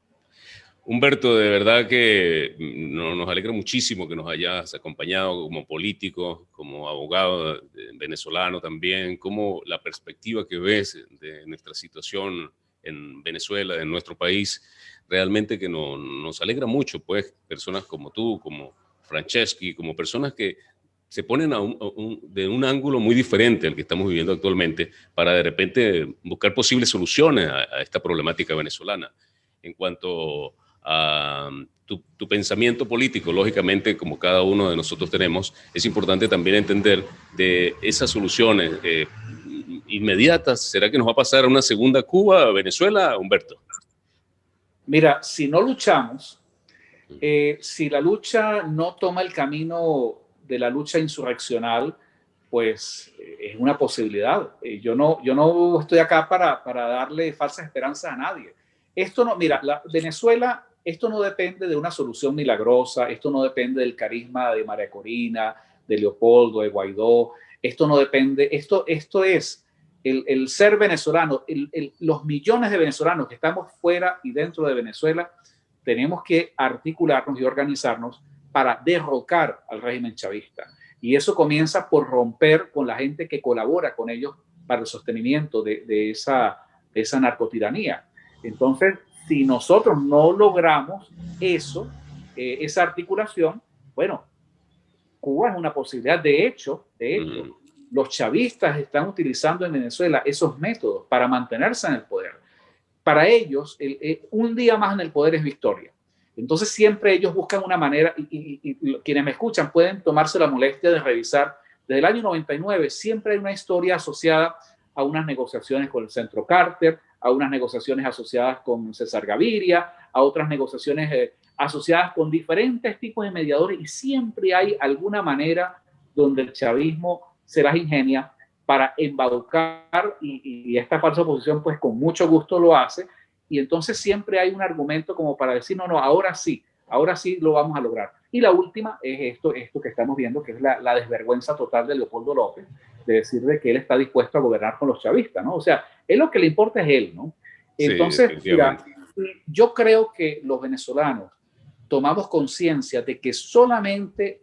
Humberto, de verdad que nos alegra muchísimo que nos hayas acompañado como político, como abogado venezolano también, como la perspectiva que ves de nuestra situación en Venezuela, en nuestro país, realmente que nos alegra mucho, pues, personas como tú, como Franceschi, como personas que se ponen de un ángulo muy diferente al que estamos viviendo actualmente para de repente buscar posibles soluciones a esta problemática venezolana. En cuanto a tu pensamiento político, lógicamente, como cada uno de nosotros tenemos, es importante también entender de esas soluciones inmediatas. ¿Será que nos va a pasar una segunda Cuba a Venezuela, Humberto? Mira, si no luchamos, si la lucha no toma el camino de la lucha insurreccional, pues es una posibilidad. Yo no estoy acá para darle falsas esperanzas a nadie. Esto no, mira, Venezuela, esto no depende de una solución milagrosa, esto no depende del carisma de María Corina, de Leopoldo, de Guaidó, esto no depende, esto es el ser venezolano, los millones de venezolanos que estamos fuera y dentro de Venezuela, tenemos que articularnos y organizarnos para derrocar al régimen chavista. Y eso comienza por romper con la gente que colabora con ellos para el sostenimiento de esa narcotiranía. Entonces, si nosotros no logramos eso, esa articulación, bueno, Cuba es una posibilidad. De hecho, los chavistas están utilizando en Venezuela esos métodos para mantenerse en el poder. Para ellos, un día más en el poder es victoria. Entonces siempre ellos buscan una manera, y quienes me escuchan pueden tomarse la molestia de revisar. Desde el año 99 siempre hay una historia asociada a unas negociaciones con el Centro Carter, a unas negociaciones asociadas con César Gaviria, a otras negociaciones asociadas con diferentes tipos de mediadores, y siempre hay alguna manera donde el chavismo se las ingenia para embaucar, y esta falsa oposición pues con mucho gusto lo hace, y entonces siempre hay un argumento como para decir, no, ahora sí lo vamos a lograr. Y la última es esto que estamos viendo, que es la desvergüenza total de Leopoldo López, de decir de que él está dispuesto a gobernar con los chavistas, ¿no? O sea, él lo que le importa es él, ¿no? Sí, Entonces, mira, yo creo que los venezolanos tomamos conciencia de que solamente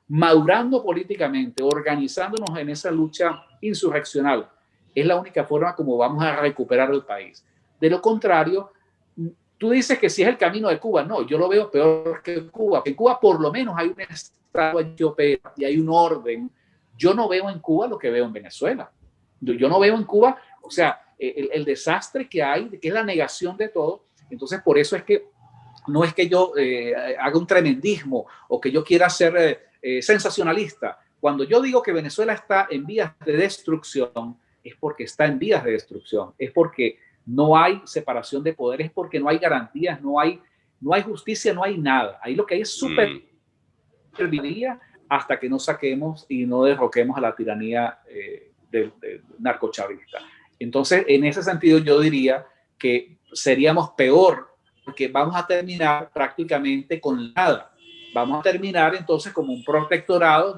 madurando políticamente, organizándonos en esa lucha insurreccional, es la única forma como vamos a recuperar el país. De lo contrario, tú dices que si es el camino de Cuba, no, yo lo veo peor que Cuba. En Cuba por lo menos hay un Estado que opera y hay un orden. Yo no veo en Cuba lo que veo en Venezuela. Yo no veo en Cuba, o sea, el desastre que hay, que es la negación de todo. Entonces, por eso es que no es que yo haga un tremendismo o que yo quiera ser sensacionalista. Cuando yo digo que Venezuela está en vías de destrucción, es porque está en vías de destrucción, es porque no hay separación de poderes, porque no hay garantías, no hay justicia, no hay nada. Ahí lo que hay es supervivencia hasta que no saquemos y no derroquemos a la tiranía del narcochavista. Entonces, en ese sentido, yo diría que seríamos peor, porque vamos a terminar prácticamente con nada. Vamos a terminar entonces como un protectorado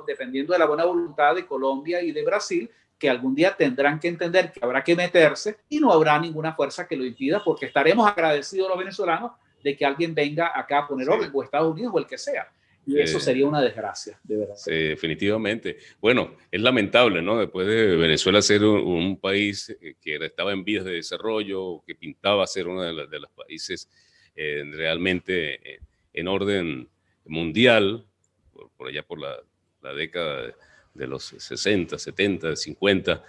dependiendo de la buena voluntad de Colombia y de Brasil, que algún día tendrán que entender que habrá que meterse y no habrá ninguna fuerza que lo impida, porque estaremos agradecidos los venezolanos de que alguien venga acá a poner orden, o Estados Unidos o el que sea. Y eso sería una desgracia, de verdad. Sí, definitivamente. Bueno, es lamentable, ¿no? Después de Venezuela ser un país que estaba en vías de desarrollo, que pintaba ser uno de los países realmente en orden mundial, por allá por la década de los 60, 70, 50,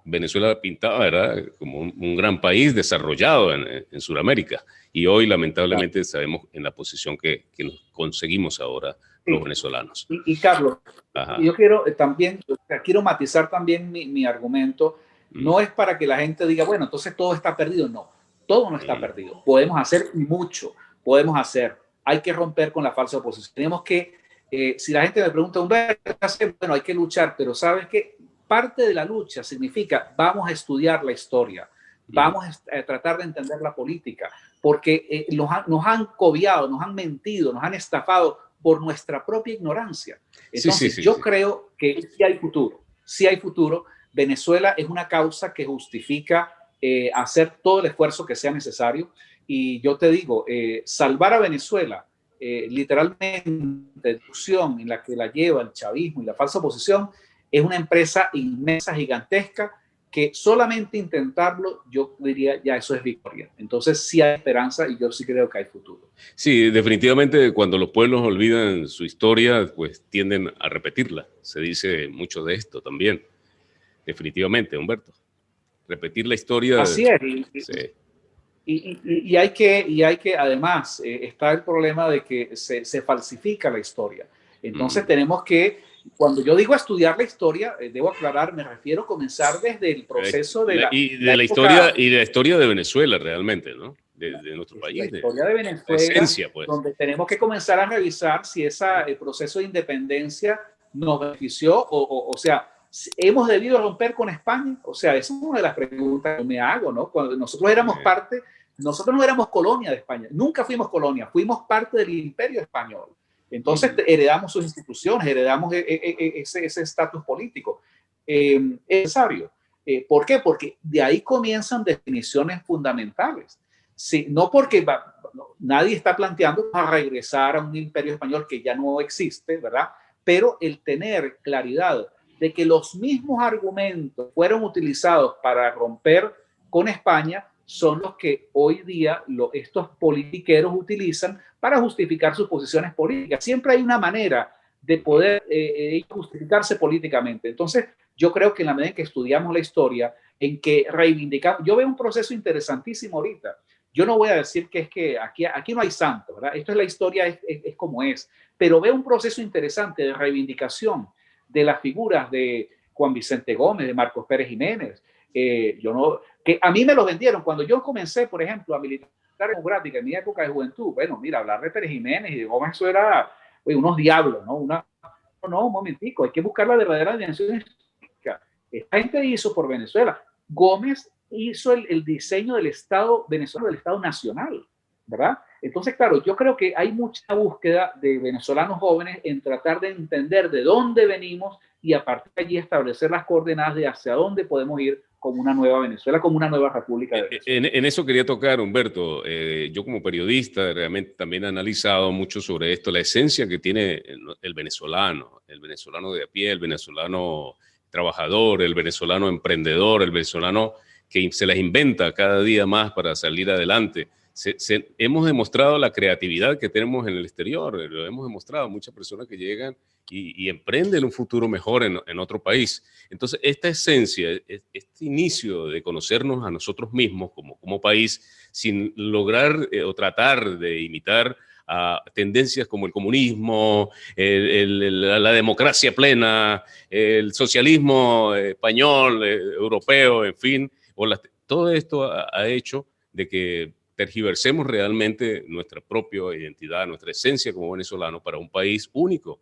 Venezuela pintaba, ¿verdad?, como un gran país desarrollado en Sudamérica. Y hoy, lamentablemente, sabemos en la posición que nos conseguimos ahora los venezolanos. Y Carlos, yo quiero también, quiero matizar también mi argumento. No es para que la gente diga, bueno, entonces todo está perdido. No, todo no está perdido. Podemos hacer mucho, podemos hacer. Hay que romper con la falsa oposición. Tenemos que, si la gente me pregunta, bueno, hay que luchar, pero ¿sabes qué? Parte de la lucha significa, vamos a estudiar la historia, vamos a tratar de entender la política, porque nos han cobiado, nos han mentido, nos han estafado por nuestra propia ignorancia. Entonces, yo creo que sí hay futuro, sí hay futuro. Venezuela es una causa que justifica hacer todo el esfuerzo que sea necesario. Y yo te digo, salvar a Venezuela, literalmente, destrucción en la que la lleva el chavismo y la falsa oposición, es una empresa inmensa, gigantesca, que solamente intentarlo, yo diría, ya eso es victoria. Entonces sí hay esperanza y yo sí creo que hay futuro. Sí, definitivamente cuando los pueblos olvidan su historia, pues tienden a repetirla. Se dice mucho de esto también. Definitivamente, Humberto. Repetir la historia. Así es. Sí. Y hay que, además, está el problema de que se falsifica la historia. Entonces tenemos que, cuando yo digo estudiar la historia, debo aclarar, me refiero a comenzar desde el proceso de la historia y de la historia de Venezuela realmente, ¿no? De nuestro país. La historia de Venezuela, la esencia, pues. Donde tenemos que comenzar a revisar si el proceso de independencia nos benefició o sea, ¿hemos debido romper con España? O sea, esa es una de las preguntas que me hago, ¿no? Cuando nosotros éramos nosotros no éramos colonia de España, nunca fuimos colonia, fuimos parte del imperio español. Entonces heredamos sus instituciones, heredamos ese estatus político. Es necesario. ¿Por qué? Porque de ahí comienzan definiciones fundamentales. Sí, no porque nadie está planteando a regresar a un imperio español que ya no existe, ¿verdad? Pero el tener claridad de que los mismos argumentos fueron utilizados para romper con España son los que hoy día estos politiqueros utilizan para justificar sus posiciones políticas. Siempre hay una manera de poder justificarse políticamente. Entonces, yo creo que en la medida en que estudiamos la historia, en que reivindicamos, yo veo un proceso interesantísimo ahorita. Yo no voy a decir que es que aquí no hay santos, ¿verdad? Esto es la historia, es como es. Pero veo un proceso interesante de reivindicación de las figuras de Juan Vicente Gómez, de Marcos Pérez Jiménez. Que a mí me los vendieron. Cuando yo comencé, por ejemplo, a militar democrática en mi época de juventud, bueno, mira, hablar de Pérez Jiménez y de Gómez, eso era unos diablos, ¿no? No, un momentico, hay que buscar la verdadera dimensión histórica. Esta gente hizo por Venezuela. Gómez hizo el diseño del Estado venezolano, del Estado nacional, ¿verdad? Entonces, claro, yo creo que hay mucha búsqueda de venezolanos jóvenes en tratar de entender de dónde venimos y a partir de allí establecer las coordenadas de hacia dónde podemos ir como una nueva Venezuela, como una nueva República de Venezuela. En eso quería tocar, Humberto. Yo como periodista realmente también he analizado mucho sobre esto, la esencia que tiene el venezolano de a pie, el venezolano trabajador, el venezolano emprendedor, el venezolano que se las inventa cada día más para salir adelante. Hemos demostrado la creatividad que tenemos en el exterior, lo hemos demostrado, muchas personas que llegan y emprenden un futuro mejor en otro país. Entonces, esta esencia, este inicio de conocernos a nosotros mismos como país, sin lograr o tratar de imitar a tendencias como el comunismo, la democracia plena, el socialismo español, europeo, en fin, todo esto ha hecho de que tergiversemos realmente nuestra propia identidad, nuestra esencia como venezolanos para un país único,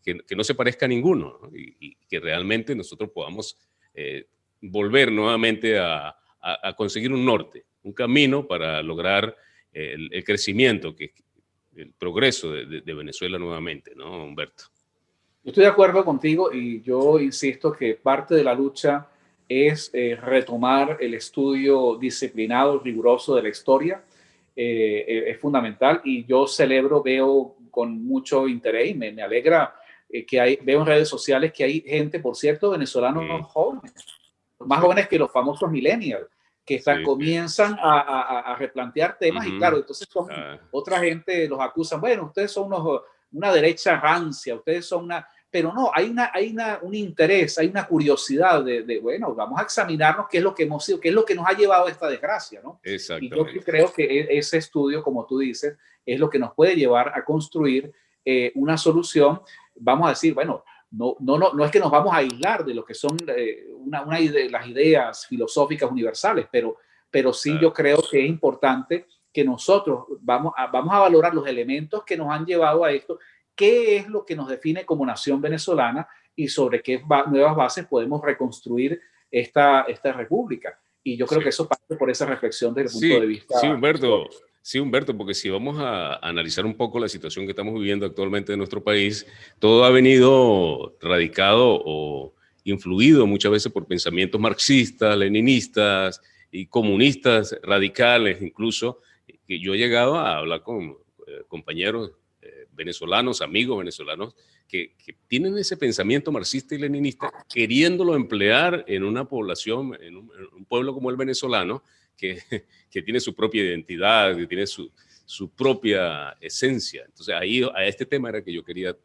que no se parezca a ninguno, ¿no? Y que realmente nosotros podamos volver nuevamente a conseguir un norte, un camino para lograr el crecimiento, el progreso de Venezuela nuevamente, ¿no, Humberto? Yo estoy de acuerdo contigo y yo insisto que parte de la lucha es retomar el estudio disciplinado, riguroso de la historia. Es fundamental y yo celebro, veo con mucho interés y me alegra veo en redes sociales que hay gente, por cierto, venezolanos jóvenes, más jóvenes que los famosos millennials, que comienzan a replantear temas y claro, entonces son otra gente los acusan, bueno, ustedes son una derecha rancia, ustedes son una... Pero no, hay un interés, hay una curiosidad bueno, vamos a examinarnos qué es lo que hemos sido, qué es lo que nos ha llevado a esta desgracia, ¿no? Y yo creo que ese estudio, como tú dices, es lo que nos puede llevar a construir una solución. Vamos a decir, bueno, no es que nos vamos a aislar de lo que son las ideas filosóficas universales, pero sí yo creo que es importante que nosotros vamos a valorar los elementos que nos han llevado a esto, qué es lo que nos define como nación venezolana y sobre qué nuevas bases podemos reconstruir esta república. Y yo creo que eso parte por esa reflexión desde el punto de vista. Sí, Humberto, porque si vamos a analizar un poco la situación que estamos viviendo actualmente en nuestro país, todo ha venido radicado o influido muchas veces por pensamientos marxistas, leninistas y comunistas radicales, incluso, que yo he llegado a hablar con compañeros venezolanos, amigos venezolanos, que tienen ese pensamiento marxista y leninista, queriéndolo emplear en una población, en un pueblo como el venezolano, que tiene su propia identidad, que tiene su propia esencia. Entonces, ahí a este tema era que yo quería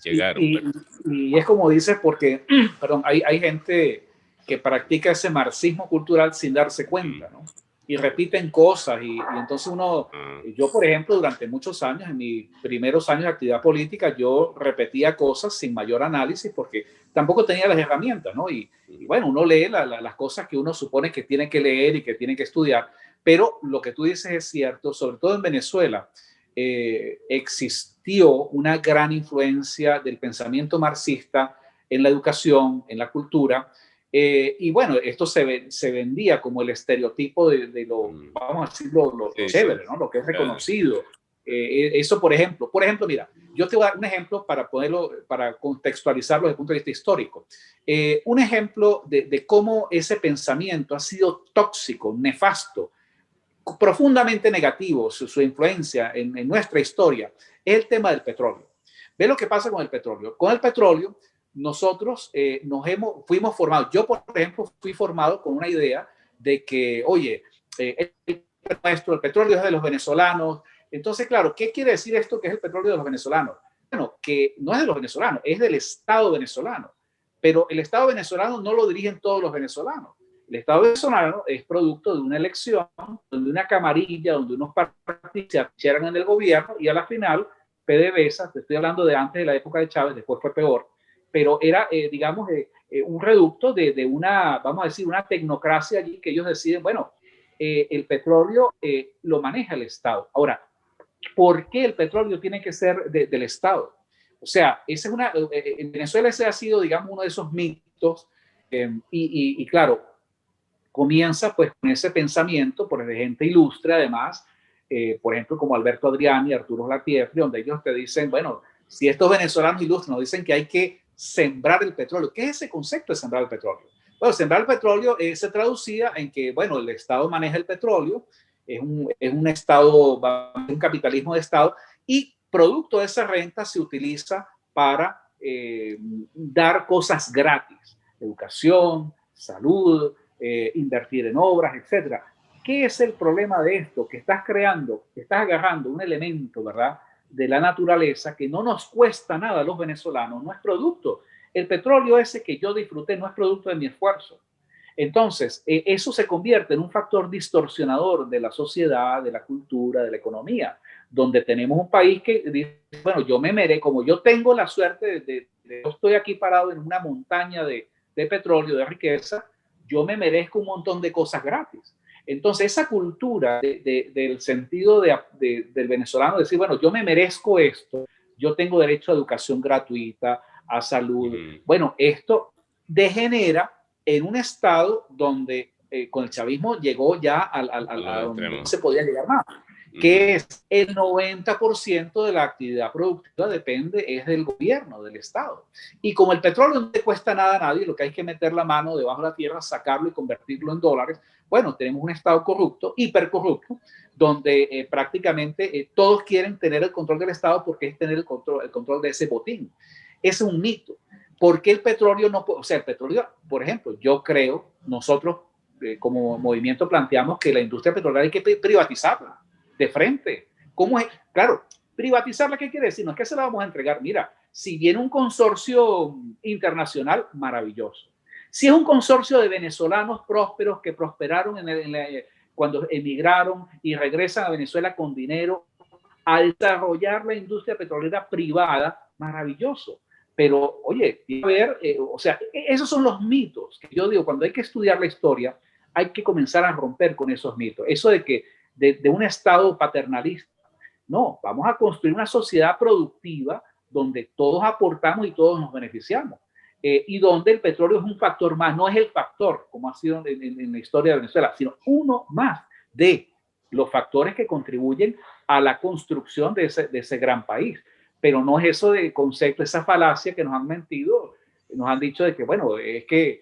llegar. Y es como dices, porque, perdón, hay gente que practica ese marxismo cultural sin darse cuenta, ¿no? Y repiten cosas y entonces yo por ejemplo durante muchos años, en mis primeros años de actividad política, yo repetía cosas sin mayor análisis porque tampoco tenía las herramientas, ¿no? Y bueno, uno lee las cosas que uno supone que tiene que leer y que tiene que estudiar, pero lo que tú dices es cierto, sobre todo en Venezuela existió una gran influencia del pensamiento marxista en la educación, en la cultura. Y bueno, esto se vendía como el estereotipo de lo, vamos a decirlo, lo chévere, ¿no? Lo que es reconocido. Eso, por ejemplo, mira, yo te voy a dar un ejemplo para contextualizarlo desde el punto de vista histórico. Un ejemplo de cómo ese pensamiento ha sido tóxico, nefasto, profundamente negativo, su influencia en nuestra historia, es el tema del petróleo. Ve lo que pasa con el petróleo. Con el petróleo, nosotros fuimos formados. Yo, por ejemplo, fui formado con una idea de que, oye, el petróleo es de los venezolanos. Entonces, claro, ¿qué quiere decir esto que es el petróleo de los venezolanos? Bueno, que no es de los venezolanos, es del Estado venezolano. Pero el Estado venezolano no lo dirigen todos los venezolanos. El Estado venezolano es producto de una elección, donde una camarilla, donde unos partidos se aficharon en el gobierno y a la final PDVSA, te estoy hablando de antes de la época de Chávez, después fue peor, pero era, digamos, un reducto de una, vamos a decir, una tecnocracia allí que ellos deciden, bueno, el petróleo lo maneja el Estado. Ahora, ¿por qué el petróleo tiene que ser del Estado? O sea, en Venezuela ese ha sido, digamos, uno de esos mitos y claro, comienza pues con ese pensamiento por de gente ilustre además, por ejemplo como Alberto Adriani y Arturo Latiefri, donde ellos te dicen, bueno, si estos venezolanos ilustres nos dicen que hay que sembrar el petróleo, ¿qué es ese concepto de sembrar el petróleo? Bueno, sembrar el petróleo se traducía en que, bueno, el Estado maneja el petróleo, es un Estado, un capitalismo de Estado, y producto de esa renta se utiliza para dar cosas gratis, educación, salud, invertir en obras, etcétera. ¿Qué es el problema de esto? Que estás creando, que estás agarrando un elemento, ¿verdad?, de la naturaleza que no nos cuesta nada a los venezolanos, no es producto. El petróleo ese que yo disfruté no es producto de mi esfuerzo. Entonces, eso se convierte en un factor distorsionador de la sociedad, de la cultura, de la economía, donde tenemos un país que dice, bueno, yo me merezco, como yo tengo la suerte yo estoy aquí parado en una montaña de petróleo, de riqueza, yo me merezco un montón de cosas gratis. Entonces, esa cultura del sentido del venezolano, decir, bueno, yo me merezco esto, yo tengo derecho a educación gratuita, a salud. Bueno, esto degenera en un estado donde con el chavismo llegó ya a donde no se podía llegar más, que es el 90% de la actividad productiva depende es del gobierno, del Estado. Y como el petróleo no te cuesta nada a nadie, lo que hay que meter la mano debajo de la tierra, sacarlo y convertirlo en dólares, bueno, tenemos un Estado corrupto, hipercorrupto, donde prácticamente todos quieren tener el control del Estado porque es tener el control de ese botín. Es un mito. ¿Por qué el petróleo no puede? O sea, el petróleo, por ejemplo, yo creo, nosotros como movimiento planteamos que la industria petrolera hay que privatizarla de frente. ¿Cómo es? Claro, privatizarla, ¿qué quiere decir? No es que se la vamos a entregar. Mira, si viene un consorcio internacional, maravilloso. Si es un consorcio de venezolanos prósperos que prosperaron cuando emigraron y regresan a Venezuela con dinero, al desarrollar la industria petrolera privada, maravilloso. Pero, oye, a ver, o sea, esos son los mitos que yo digo, cuando hay que estudiar la historia, hay que comenzar a romper con esos mitos. Eso de que de un Estado paternalista, no, vamos a construir una sociedad productiva donde todos aportamos y todos nos beneficiamos. Y donde el petróleo es un factor más, no es el factor, como ha sido en la historia de Venezuela, sino uno más de los factores que contribuyen a la construcción de ese gran país. Pero no es eso de concepto, esa falacia que nos han mentido, nos han dicho de que, bueno, es que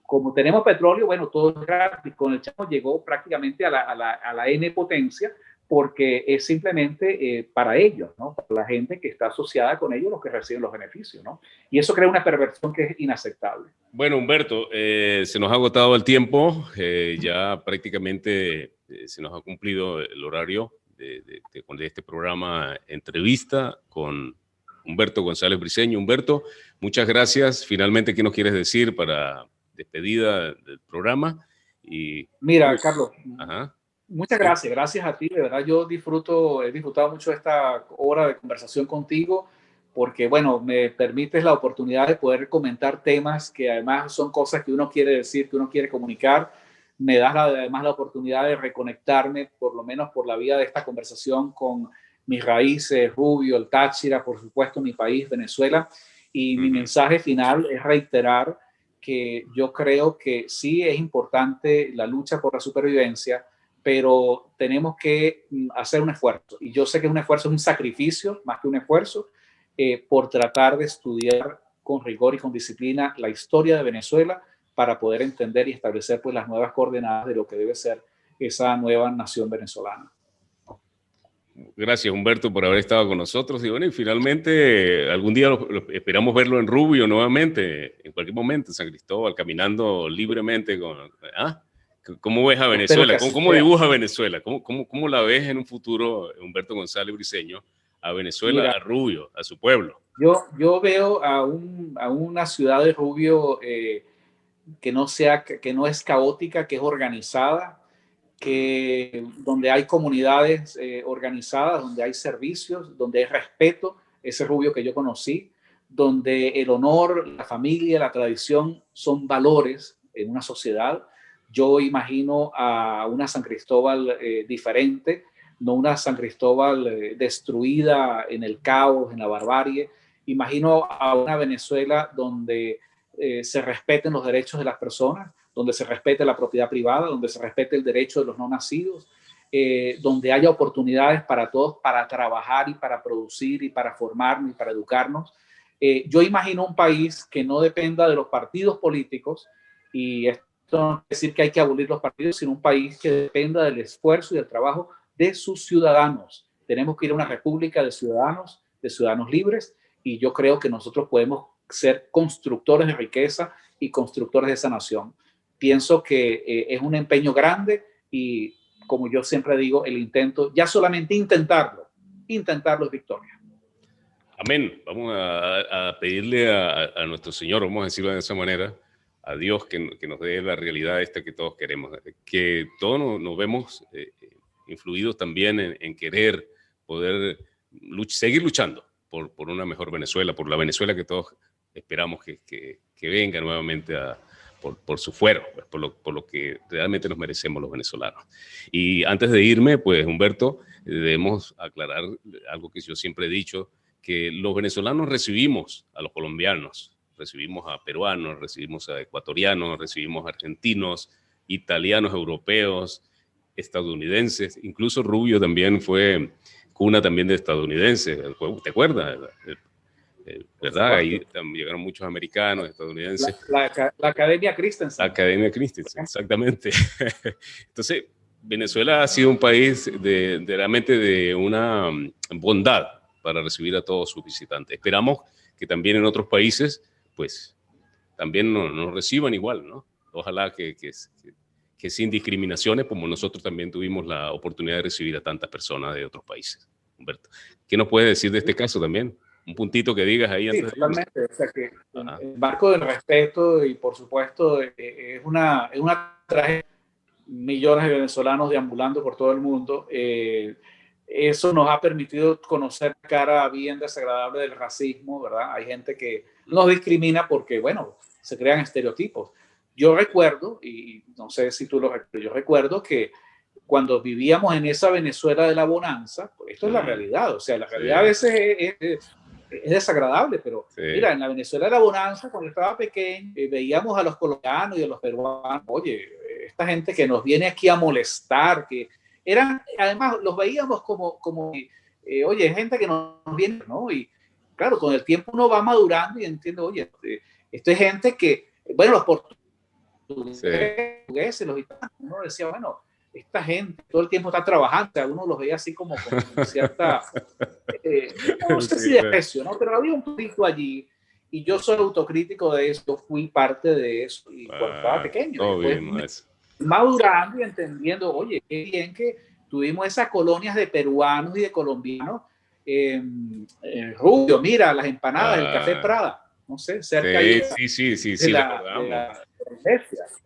como tenemos petróleo, bueno, todo es gratis. Con el Chamo llegó prácticamente a la N potencia, porque es simplemente para ellos, ¿no? Para la gente que está asociada con ellos, los que reciben los beneficios, ¿no? Y eso crea una perversión que es inaceptable. Bueno, Humberto, se nos ha agotado el tiempo, ya prácticamente se nos ha cumplido el horario de este programa entrevista con Humberto González Briceño. Humberto, muchas gracias. Finalmente, ¿qué nos quieres decir para despedida del programa? Y, mira, pues, Carlos, muchas gracias. Gracias a ti. De verdad, he disfrutado mucho esta hora de conversación contigo, porque, bueno, me permites la oportunidad de poder comentar temas que además son cosas que uno quiere decir, que uno quiere comunicar. Me das además la oportunidad de reconectarme, por lo menos por la vía de esta conversación, con mis raíces, Rubio, el Táchira, por supuesto, mi país, Venezuela. Y mi mensaje final es reiterar que yo creo que sí es importante la lucha por la supervivencia, pero tenemos que hacer un esfuerzo. Y yo sé que es un esfuerzo, es un sacrificio, más que un esfuerzo, por tratar de estudiar con rigor y con disciplina la historia de Venezuela para poder entender y establecer pues las nuevas coordenadas de lo que debe ser esa nueva nación venezolana. Gracias, Humberto, por haber estado con nosotros. Y bueno, y finalmente algún día esperamos verlo en Rubio nuevamente, en cualquier momento, en San Cristóbal, caminando libremente. ¿Cómo ves a Venezuela? ¿Cómo dibuja Venezuela? ¿Cómo la ves en un futuro, Humberto González Briceño, a Venezuela, mira, a Rubio, a su pueblo? Yo veo a una ciudad de Rubio que no es caótica, que es organizada, donde hay comunidades organizadas, donde hay servicios, donde hay respeto, ese Rubio que yo conocí, donde el honor, la familia, la tradición son valores en una sociedad. Yo imagino a una San Cristóbal diferente, no una San Cristóbal destruida en el caos, en la barbarie. Imagino a una Venezuela donde se respeten los derechos de las personas, donde se respete la propiedad privada, donde se respete el derecho de los no nacidos, donde haya oportunidades para todos para trabajar y para producir y para formarnos y para educarnos. Yo imagino un país que no dependa de los partidos políticos, y esto no quiere decir que hay que abolir los partidos, sino un país que dependa del esfuerzo y del trabajo de sus ciudadanos. Tenemos que ir a una república de ciudadanos libres, y yo creo que nosotros podemos ser constructores de riqueza y constructores de esa nación. Pienso que es un empeño grande y, como yo siempre digo, el intento, ya solamente intentarlo es victoria. Amén. Vamos a pedirle a nuestro Señor, vamos a decirlo de esa manera, a Dios que nos dé la realidad esta que todos queremos, que todos nos vemos influidos también en querer poder seguir luchando por una mejor Venezuela, por la Venezuela que todos esperamos que venga nuevamente por su fuero, pues, por lo que realmente nos merecemos los venezolanos. Y antes de irme, pues Humberto, debemos aclarar algo que yo siempre he dicho, que los venezolanos recibimos a los colombianos, recibimos a peruanos, recibimos a ecuatorianos, recibimos a argentinos, italianos, europeos, estadounidenses, incluso Rubio también fue cuna también de estadounidenses, ¿te acuerdas? ¿Verdad? Ahí llegaron muchos americanos, estadounidenses. La Academia Christensen. La Academia Christensen, exactamente. Entonces, Venezuela ha sido un país realmente de una bondad para recibir a todos sus visitantes. Esperamos que también en otros países, pues, también nos reciban igual, ¿no? Ojalá que sin discriminaciones, como nosotros también tuvimos la oportunidad de recibir a tantas personas de otros países. Humberto, ¿qué nos puedes decir de este caso también? Un puntito que digas ahí. Sí, totalmente. O sea, que el marco del respeto y, por supuesto, es una tragedia. Millones de venezolanos deambulando por todo el mundo. Eso nos ha permitido conocer la cara bien desagradable del racismo, ¿verdad? Hay gente que nos discrimina porque, bueno, se crean estereotipos. Yo recuerdo, y no sé si tú lo recuerdas, yo recuerdo que cuando vivíamos en esa Venezuela de la bonanza, pues esto es la realidad. O sea, la realidad a veces es desagradable, pero mira, en la Venezuela de la bonanza, cuando estaba pequeño, veíamos a los colombianos y a los peruanos, oye, esta gente que nos viene aquí a molestar, que eran, además los veíamos como oye, gente que nos viene, ¿no? Y claro, con el tiempo uno va madurando y entiende, oye, esto es gente que, bueno, los portugueses, los italianos, uno decía, bueno, esta gente todo el tiempo está trabajando, uno los veía así como con cierta, no sé si desprecio, ¿no? Pero había un poquito allí, y yo soy autocrítico de eso, fui parte de eso, y cuando estaba pequeño, después madurando y entendiendo, oye, qué bien que tuvimos esas colonias de peruanos y de colombianos. Rubio, mira, las empanadas, el Café Prada, no sé, cerca sí,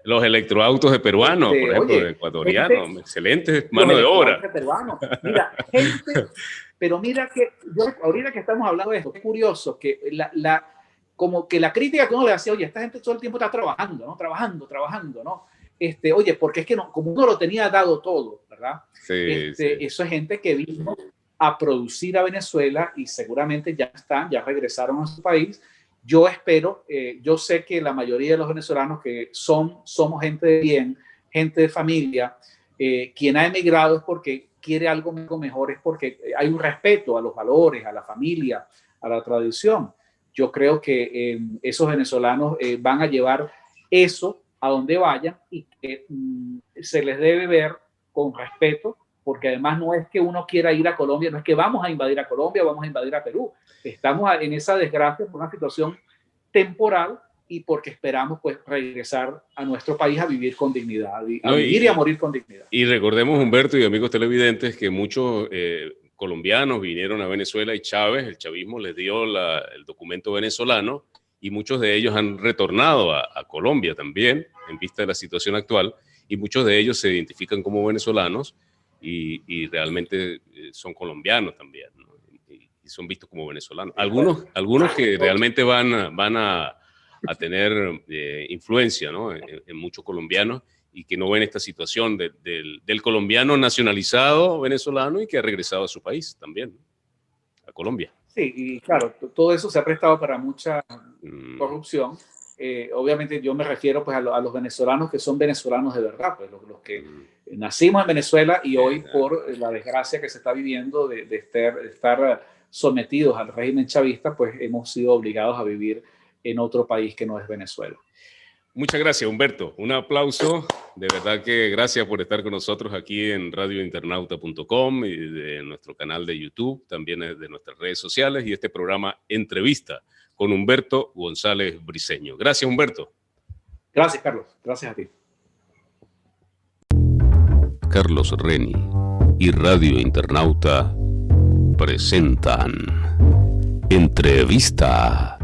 los electroautos de peruanos, por ejemplo, de ecuatorianos, excelentes mano de obra. Mira, gente, pero mira que yo, ahorita que estamos hablando de esto, es curioso que como que la crítica que uno le hacía, oye, esta gente todo el tiempo está trabajando, ¿no? Trabajando, ¿no? Oye, porque es que no, como uno lo tenía dado todo, ¿verdad? Eso es gente que vino a producir a Venezuela y seguramente ya regresaron a su país. Yo espero, yo sé que la mayoría de los venezolanos que somos gente de bien, gente de familia, quien ha emigrado es porque quiere algo mejor, es porque hay un respeto a los valores, a la familia, a la tradición. Yo creo que esos venezolanos van a llevar eso a donde vayan y que se les debe ver con respeto, porque además no es que uno quiera ir a Colombia, no es que vamos a invadir a Colombia, vamos a invadir a Perú. Estamos en esa desgracia por una situación temporal y porque esperamos pues regresar a nuestro país a vivir con dignidad, a vivir y a morir con dignidad. Y recordemos, Humberto y amigos televidentes, que muchos colombianos vinieron a Venezuela y Chávez, el chavismo les dio el documento venezolano, y muchos de ellos han retornado a Colombia también, en vista de la situación actual, y muchos de ellos se identifican como venezolanos y realmente son colombianos también, ¿no? Y son vistos como venezolanos. Algunos que realmente van a tener influencia, ¿no? en muchos colombianos, y que no ven esta situación del colombiano nacionalizado venezolano y que ha regresado a su país también, ¿no? A Colombia. Sí, y claro, todo eso se ha prestado para mucha corrupción. obviamente yo me refiero pues a los venezolanos que son venezolanos de verdad, pues los que nacimos en Venezuela y hoy por la desgracia que se está viviendo de estar sometidos al régimen chavista, pues hemos sido obligados a vivir en otro país que no es Venezuela. Muchas gracias, Humberto. Un aplauso. De verdad que gracias por estar con nosotros aquí en radiointernauta.com y de nuestro canal de YouTube, también de nuestras redes sociales y este programa Entrevista con Humberto González Briceño. Gracias, Humberto. Gracias, Carlos. Gracias a ti. Carlos Reni y Radio Internauta presentan Entrevista.